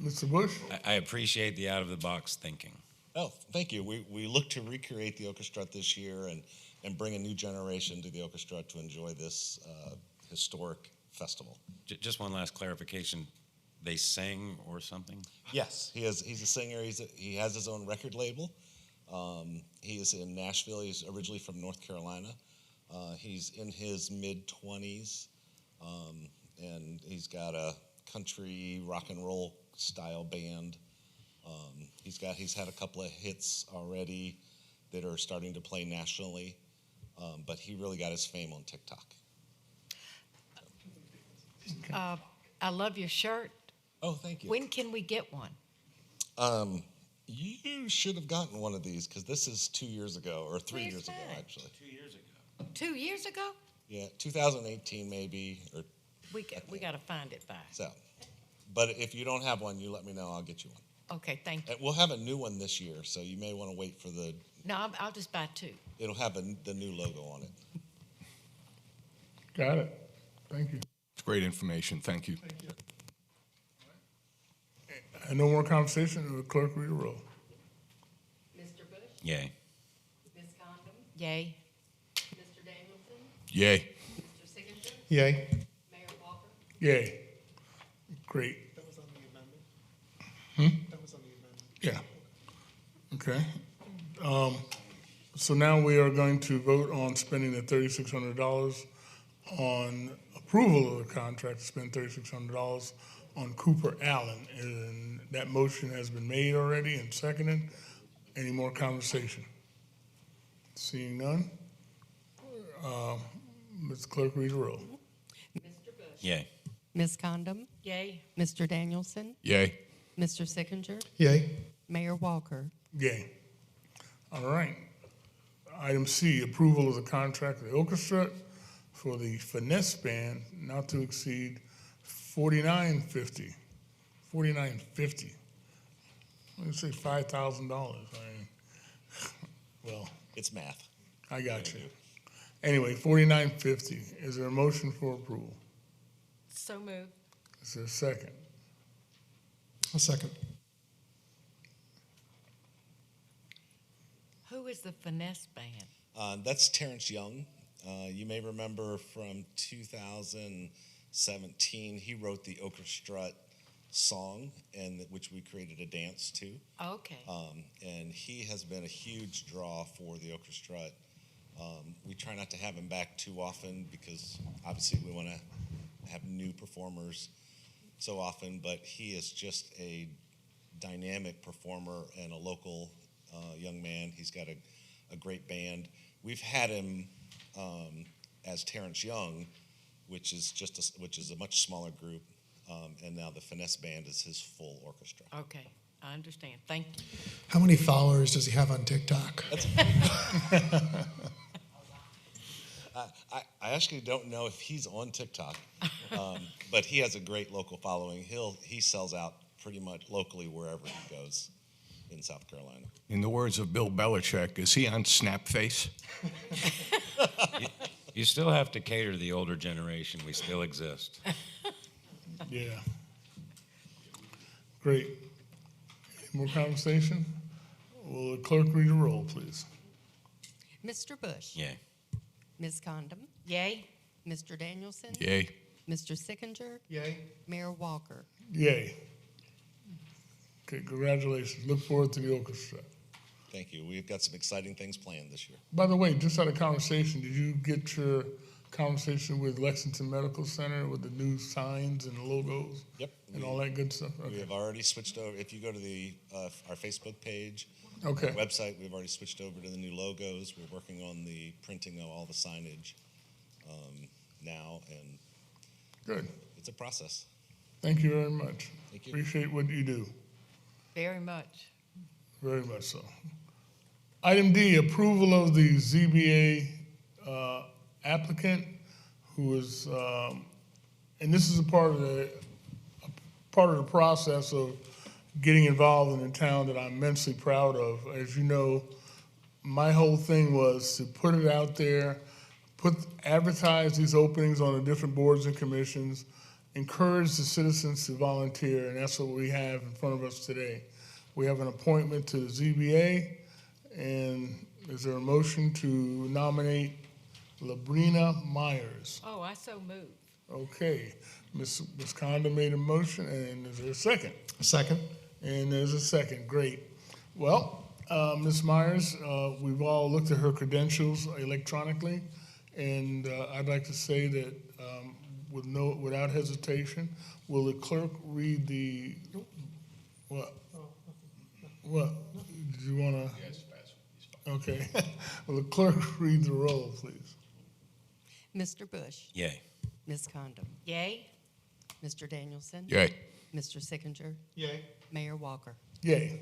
Mr. Bush? I appreciate the out-of-the-box thinking. Oh, thank you. We look to recreate the orchestra this year and bring a new generation to the orchestra to enjoy this historic festival. Just one last clarification. They sing or something? Yes, he's a singer. He has his own record label. He is in Nashville. He's originally from North Carolina. He's in his mid-20s, and he's got a country rock and roll style band. He's had a couple of hits already that are starting to play nationally, but he really got his fame on TikTok. I love your shirt. Oh, thank you. When can we get one? You should have gotten one of these because this is 2 years ago, or 3 Where's years ago, mine? actually. 2 years ago? Yeah, 2018 maybe, or We got to find it by. so. But if you don't have one, you let me know. I'll get you one. Okay, thank you. And we'll have a new one this year, so you may want to wait for the. No, I'll just buy 2. It'll have the new logo on it. Got it. Thank you. It's great information, thank you. And no more conversation, the clerk read the roll. Mr. Bush. Yay. Ms. Condon. Yay. Mr. Danielson. Yay. Mr. Sickinger. Yay. Mayor Walker. Yay. Great. That was on the amendment. Hmm? That was on the amendment. Yeah. Okay. So now we are going to vote on spending the $3,600 on approval of the contract to spend $3,600 on Cooper Allen. And that motion has been made already and seconded. Any more conversation? Seeing none? Ms. Clerk, read the roll. Mr. Bush. Yay. Ms. Condom, Yay. Mr. Danielson, Yay. Mr. Sickinger, Yay. Mayor Walker. Yay. All right. Item C, approval of the contract with the orchestra for the finesse band not to exceed $49.50. $49.50. Let me say $5,000. I mean, well, It's math. I got you. Anyway, $49.50. Is there a motion for approval? So moved. Is there a second? A second. Who is the finesse band? That's Terrence Young. You may remember from 2017, he wrote the Ochre Strut song, and which we created a dance to. Okay. And he has been a huge draw for the Ochre Strut. We try not to have him back too often because obviously we want to have new performers so often, but he is just a dynamic performer and a local young man. He's got a great band. We've had him as Terrence Young, which is a much smaller group, and now the finesse band is his full orchestra. Okay, I understand. Thank you. How many followers does he have on TikTok? I actually don't know if he's on TikTok, but he has a great local following. He sells out pretty much locally wherever he goes in South Carolina. In the words of Bill Belichick, is he on Snapface? You still have to cater to the older generation. We still exist. Yeah. Great. Any more conversation? Will the clerk read the roll, please? Mr. Bush. Yay. Ms. Condom, Yay. Mr. Danielson, Yay. Mr. Sickinger, Yay. Mayor Walker. Yay. Okay, congratulations. Look forward to the orchestra. Thank you. We've got some exciting things planned this year. By the way, just out of conversation, did you get your conversation with Lexington Medical Center with the new signs and logos? Yep. And all that good stuff? We Okay. have already switched over. If you go to our Facebook page, Okay. our website, we've already switched over to the new logos. We're working on the printing of all the signage now, and Good. it's a process. Thank you very much. Thank you. Appreciate what you do. Very much. Very much so. Item D, approval of the ZBA applicant who is, and this is a part of the process of getting involved in a town that I'm immensely proud of. As you know, my whole thing was to put it out there, advertise these openings on the different boards and commissions, encourage the citizens to volunteer, and that's what we have in front of us today. We have an appointment to the ZBA, and is there a motion to nominate Labrina Myers? Oh, I so moved. Okay, Ms. Condon made a motion, and is there a second? A second. And there's a second, great. Well, Ms. Myers, we've all looked at her credentials electronically, and I'd like to say that without hesitation, will the clerk read the, what? What? Did you want to? Yes, pass. Okay. Will the clerk read the roll, please? Mr. Bush, Yay. Ms. Condom, Yay. Mr. Danielson, Yay. Mr. Sickinger, Yay. Mayor Walker. Yay.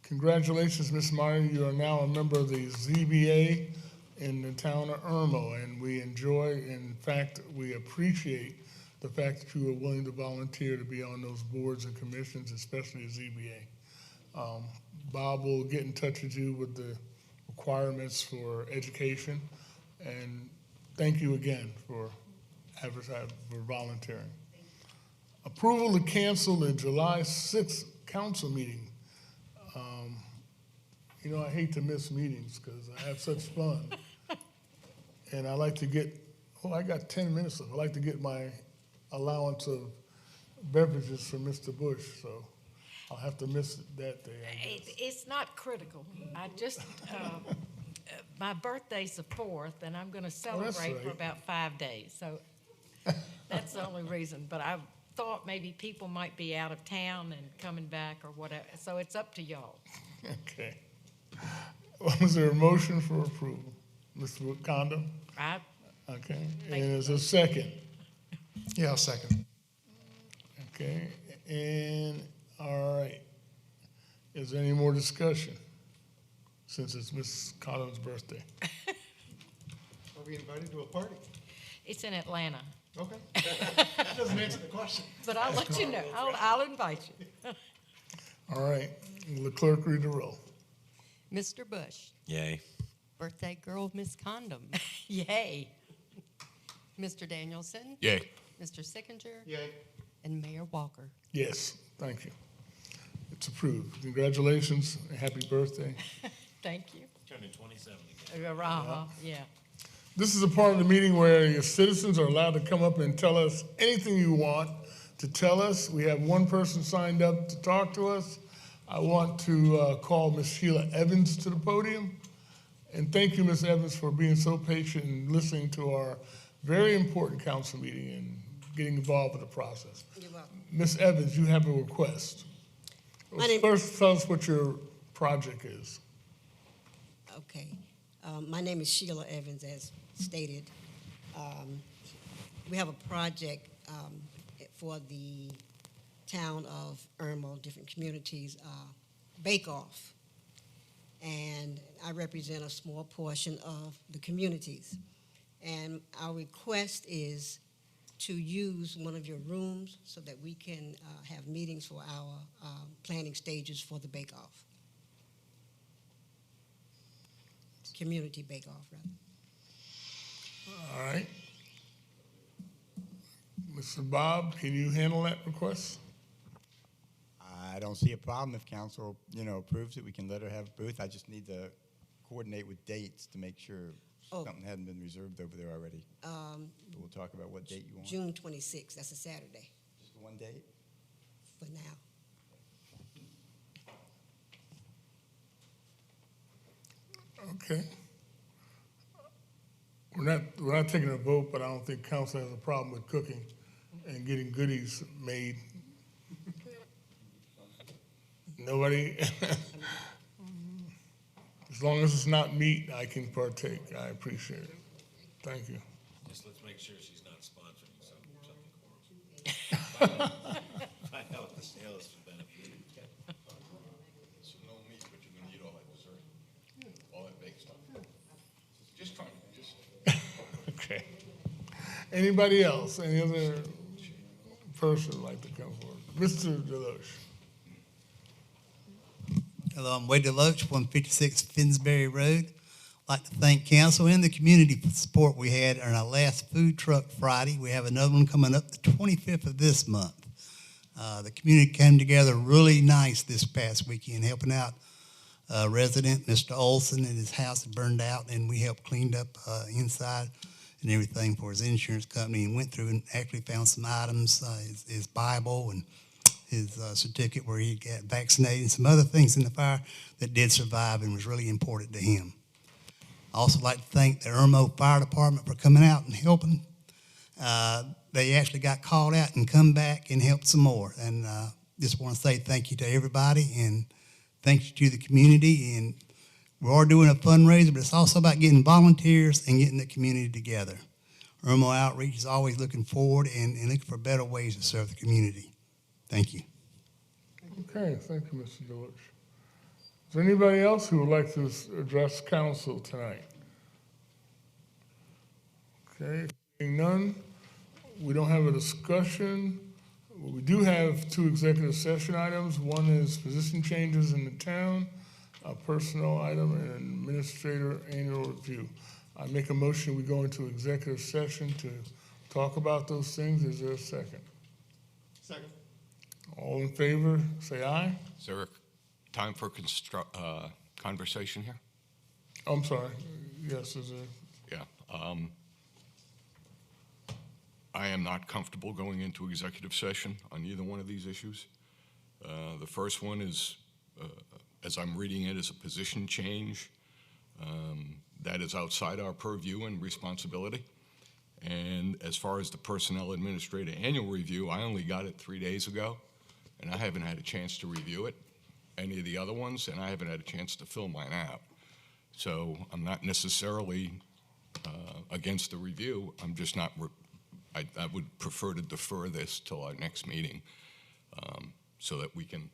Congratulations, Ms. Meyer. You are now a member of the ZBA in the town of Irmo, and we enjoy, in fact, we appreciate the fact that you are willing to volunteer to be on those boards and commissions, especially the ZBA. Bob will get in touch with you with the requirements for education, and thank you again for volunteering. Approval to cancel the July 6th council meeting. You know, I hate to miss meetings because I have such fun. And I like to get, I got 10 minutes left. I like to get my allowance of beverages for Mr. Bush, so I'll have to miss it that day, I guess. It's not critical. I just, my birthday's the 4th, and I'm gonna celebrate for right. about 5 days, so that's the only reason. But I thought maybe people might be out of town and coming back or whatever, so it's up to y'all. Okay. Was there a motion for approval? Mr. Condon? Okay, and is there a second? Yeah, I'll second. Okay, and, all right. Is there any more discussion, since it's Ms. Condon's birthday? Are we invited to a party? It's in Atlanta, Okay. That doesn't answer the question. but I'll let you know. I'll invite you. All right, will the clerk read the roll? Mr. Bush, Yay. birthday girl, Miss Condom, Yay. Mr. Danielson, Yay. Mr. Sickinger, Yay. and Mayor Walker. Yes, thank you. It's approved. Congratulations, and happy birthday. Thank you. Turning 27 again. Yeah. This is a part of the meeting where your citizens are allowed to come up and tell us anything you want to tell us. We have one person signed up to talk to us. I want to call Ms. Sheila Evans to the podium. And thank you, Ms. Evans, for being so patient and listening to our very important council meeting and getting involved with the process. You're welcome. Ms. Evans, you have a request. First, tell us what your project is. Okay. My name is Sheila Evans, as stated. We have a project for the town of Irmo, different communities, bake-off. And I represent a small portion of the communities. And our request is to use one of your rooms so that we can have meetings for our planning stages for the bake-off. Community bake-off, rather. All right. Mr. Bob, can you handle that request? I don't see a problem if council, approves it. We can let her have a booth. I just need to coordinate with dates to make sure something hadn't been reserved over there already. We'll talk about what date you want. June 26th, that's a Saturday Just one date? for now. Okay. We're not taking a vote, but I don't think council has a problem with cooking and getting goodies made. Nobody? As long as it's not meat, I can partake. I appreciate it. Thank you. Just let's make sure she's not sponsoring something horrible. Find out what the sales benefit. So no meat, but you're gonna eat all that dessert, all that baked stuff. Just trying to, Okay. Anybody else? Any other person would like to come forward? Mr. Deloche. Hello, I'm Wade Deloach, 156 Finsbury Road. I'd like to thank council and the community for the support we had on our last food truck Friday. We have another one coming up the 25th of this month. The community came together really nice this past weekend, helping out a resident, Mr. Olson, and his house had burned out, and we helped cleaned up inside and everything for his insurance company, and went through and actually found some items, his Bible and his certificate where he got vaccinated, and some other things in the fire that did survive and was really important to him. I also like to thank the Irmo Fire Department for coming out and helping. They actually got called out and come back and helped some more. And just want to say thank you to everybody and thank you to the community. And we are doing a fundraiser, but it's also about getting volunteers and getting the community together. Irmo Outreach is always looking forward and looking for better ways to serve the community. Thank you. Okay, thank you, Mr. Deloach. Is there anybody else who would like to address council tonight? Okay, seeing none, we don't have a discussion. We do have 2 executive session items. One is position changes in the town, a personnel item, and an administrator annual review. I make a motion, we go into executive session to talk about those things. Is there a second? Second. All in favor, say aye. is there time for conversation here? I'm sorry. Yes, is there? Yeah. I am not comfortable going into executive session on either one of these issues. The first one is, as I'm reading it, is a position change. That is outside our purview and responsibility. And as far as the Personnel Administrator Annual Review, I only got it 3 days ago, and I haven't had a chance to review it, any of the other ones, and I haven't had a chance to fill mine out. So I'm not necessarily against the review. I'm just not, I would prefer to defer this till our next meeting so that we can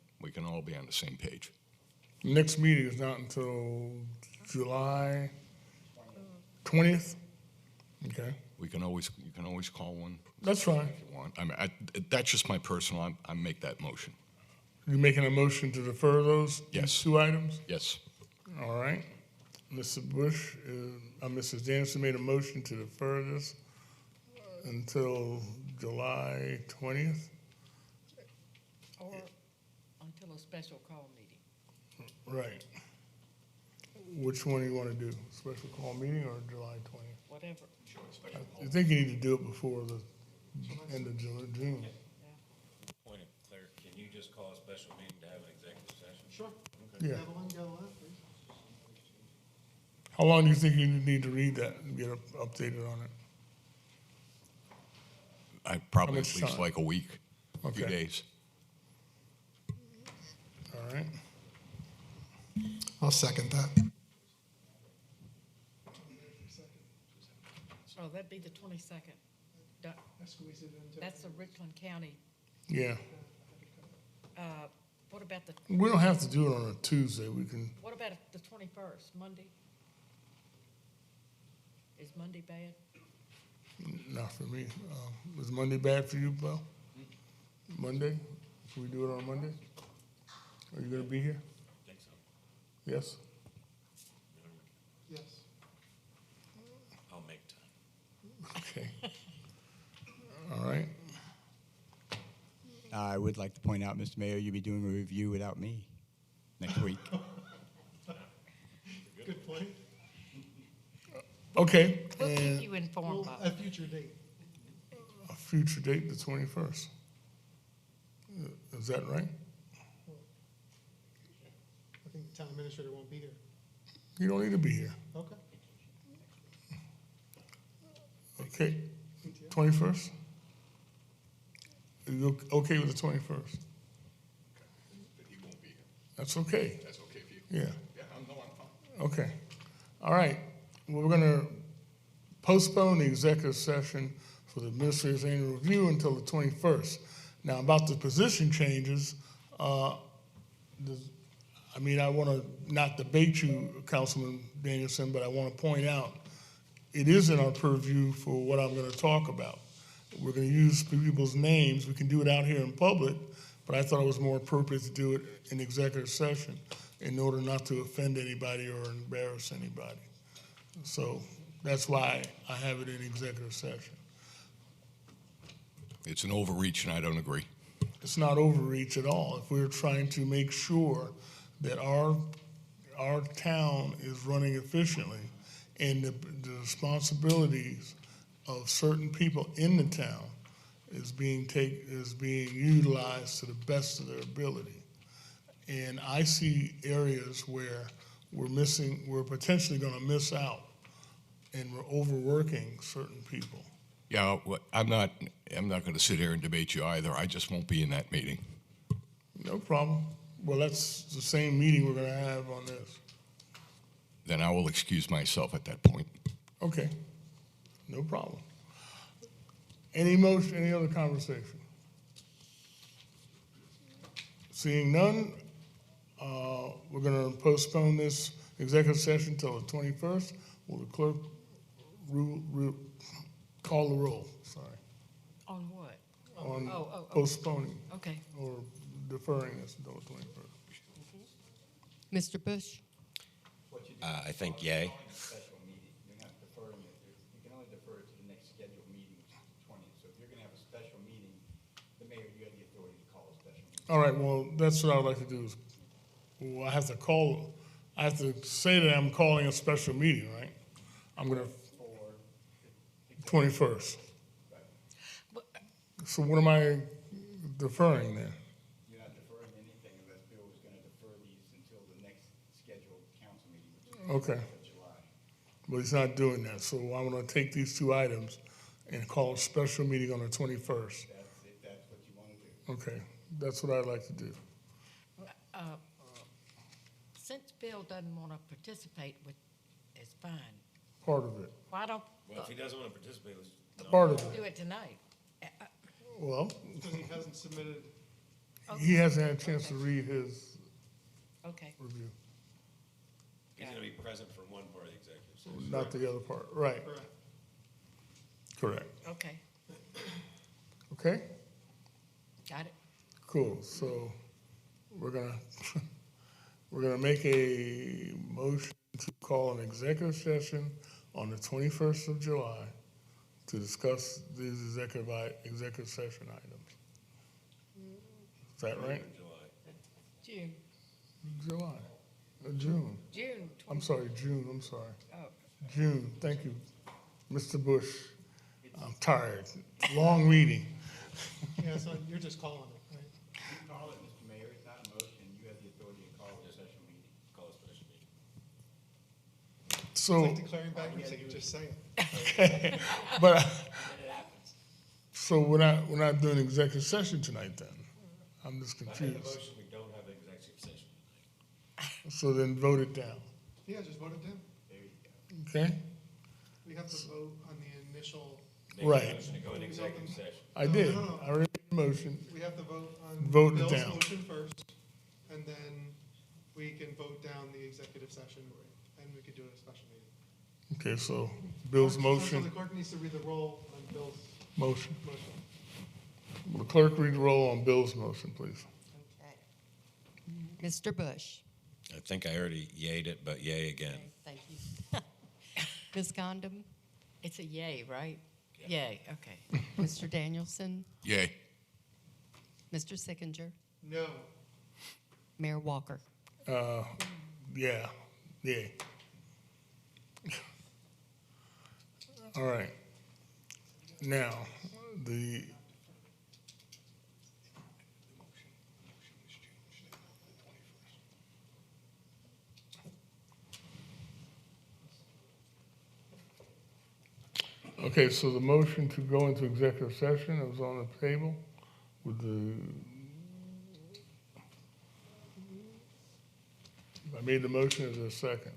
all be on the same page. Next meeting is not until July 20th? Okay, You can always call one that's fine. if you want. I mean, that's just my personal, I make that motion. You making a motion to defer those? Yes. These 2 items? Yes. All right. Mr. Bush, Mrs. Danielson made a motion to defer this until July 20th. Or until a special call meeting. Right. Which one do you want to do? Special call meeting or July 20th? Whatever. I think you need to do it before the end of June. Point of clarity, can you just call a special meeting to have an executive session? Sure. Yeah. Have one go up, please. How long do you think you need to read that and get updated on it? I probably How at much least time? like a week, a few Okay. days. All right. I'll second that. Oh, that'd be the 22nd. That's the Richland County. Yeah. What about the, We don't have to do it on a Tuesday. We can, what about the 21st, Monday? Is Monday bad? not for me. Is Monday bad for you, Bo? Monday? Can we do it on Monday? Are you gonna be here? I think so. Yes? Yes. I'll make time. Okay. All right. I would like to point out, Mr. Mayor, you'll be doing a review without me next week. Good point. Okay, We'll keep and you informed, Bob. A future date. a future date, the 21st. Is that right? I think the town administrator won't be here. You don't need to be here. Okay. Okay, 21st? Are you okay with the 21st? But he won't be here. That's okay. That's okay for you? Yeah, Yeah, I'm fine. okay. All right, well, we're gonna postpone the executive session for the administrator's annual review until the 21st. Now, about the position changes, I want to not debate you, Councilman Danielson, but I want to point out, it is in our purview for what I'm going to talk about. We're going to use people's names. We can do it out here in public, but I thought it was more appropriate to do it in executive session in order not to offend anybody or embarrass anybody. So that's why I have it in executive session. It's an overreach, and I don't agree. It's not overreach at all. If we're trying to make sure that our town is running efficiently and the responsibilities of certain people in the town is being utilized to the best of their ability. And I see areas where we're potentially gonna miss out and we're overworking certain people. Yeah, I'm not going to sit here and debate you either. I just won't be in that meeting. No problem. Well, that's the same meeting we're gonna have on this. Then I will excuse myself at that point. Okay, no problem. Any motion, any other conversation? Seeing none, we're gonna postpone this executive session till the 21st. Will the clerk call the roll, sorry, On what? on Oh. postponing Okay. or deferring this until the 21st? Mr. Bush? I think yay. Special meeting, you're not deferring it. You can only defer it to the next scheduled meeting, which is the 20th. So if you're going to have a special meeting, the mayor, you have the authority to call a special meeting. All right, well, that's what I would like to do is, I have to say that I'm calling a special meeting, right? I'm gonna, 21st. So what am I deferring then? You're not deferring anything unless Bill was gonna defer these until the next scheduled council meeting, which is Okay. July. But he's not doing that, so I'm gonna take these two items and call a special meeting on the 21st. If that's what you wanna do. Okay, that's what I'd like to do. Since Bill doesn't want to participate, with, it's fine. Part of it, Why don't Well, if he doesn't want to participate, let's. part of do it. it tonight? Well, Because he hasn't submitted. he hasn't had a chance to read his Okay. review, He's gonna be present for one part of the executive session. not the other part, right, Correct. correct. Okay, Okay, got it. cool, so we're gonna, we're gonna make a motion to call an executive session on the 21st of July to discuss these executive session items. Is that right? June, July, June. June I'm sorry, June, I'm sorry. Oh. June, thank you. Mr. Bush, I'm tired. Long meeting. Yeah, so you're just calling it, right? You call it, Mr. Mayor, it's not a motion, you have the authority to call a special meeting. Call a special meeting. It's So, like declaring bankruptcy, just say it. but, so we're not doing executive session tonight then? I'm just I make a confused. motion, we don't have an executive session tonight. So then vote it down, Yeah, just vote it down. There you go. okay? We have to vote on the initial, Make a Right. motion to go in executive session. I No, did, no, no. I already made a motion. we have to vote on Vote it Bill's down. motion first, and then we can vote down the executive session, and we could do it at a special meeting. Okay, so Bill's So motion, the clerk needs to read the roll on Bill's motion. motion. Will the clerk read the roll on Bill's motion, please? Okay. Mr. Bush. I think I already yayed it, but yay again. Thank you. Ms. Condon, it's a yay, right? Yay, okay. Mr. Danielson, Yay. Mr. Sickinger, No. Mayor Walker. Yeah, yeah. All right. Now, the, okay, so the motion to go into executive session that was on the table with the, I made the motion, is there a second?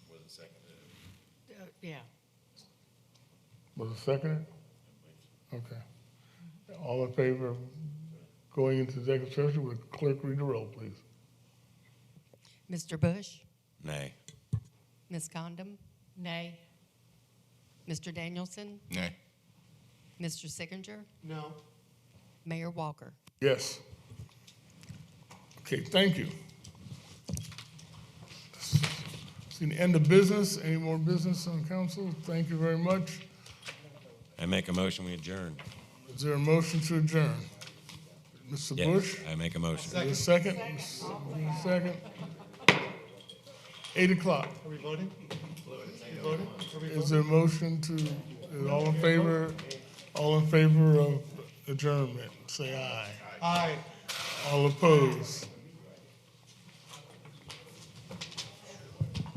Was it seconded? Yeah, Was it seconded? Okay. All in favor of going into executive session, would the clerk read the roll, please? Mr. Bush, Nay. Ms. Condon, nay. Mr. Danielson, Nay. Mr. Sickinger, No. Mayor Walker. Yes. Okay, thank you. It's the end of business. Any more business on council? Thank you very much. I make a motion, we adjourn. Is there a motion to adjourn? Mr. Yes, Bush? I make a motion. Is there a second? Second. 8 o'clock. Are we voting? We voting? Are we Is there a motion to, is all in favor of adjournment? Say aye. Aye. All opposed?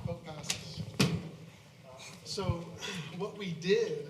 Vote passes. So what we did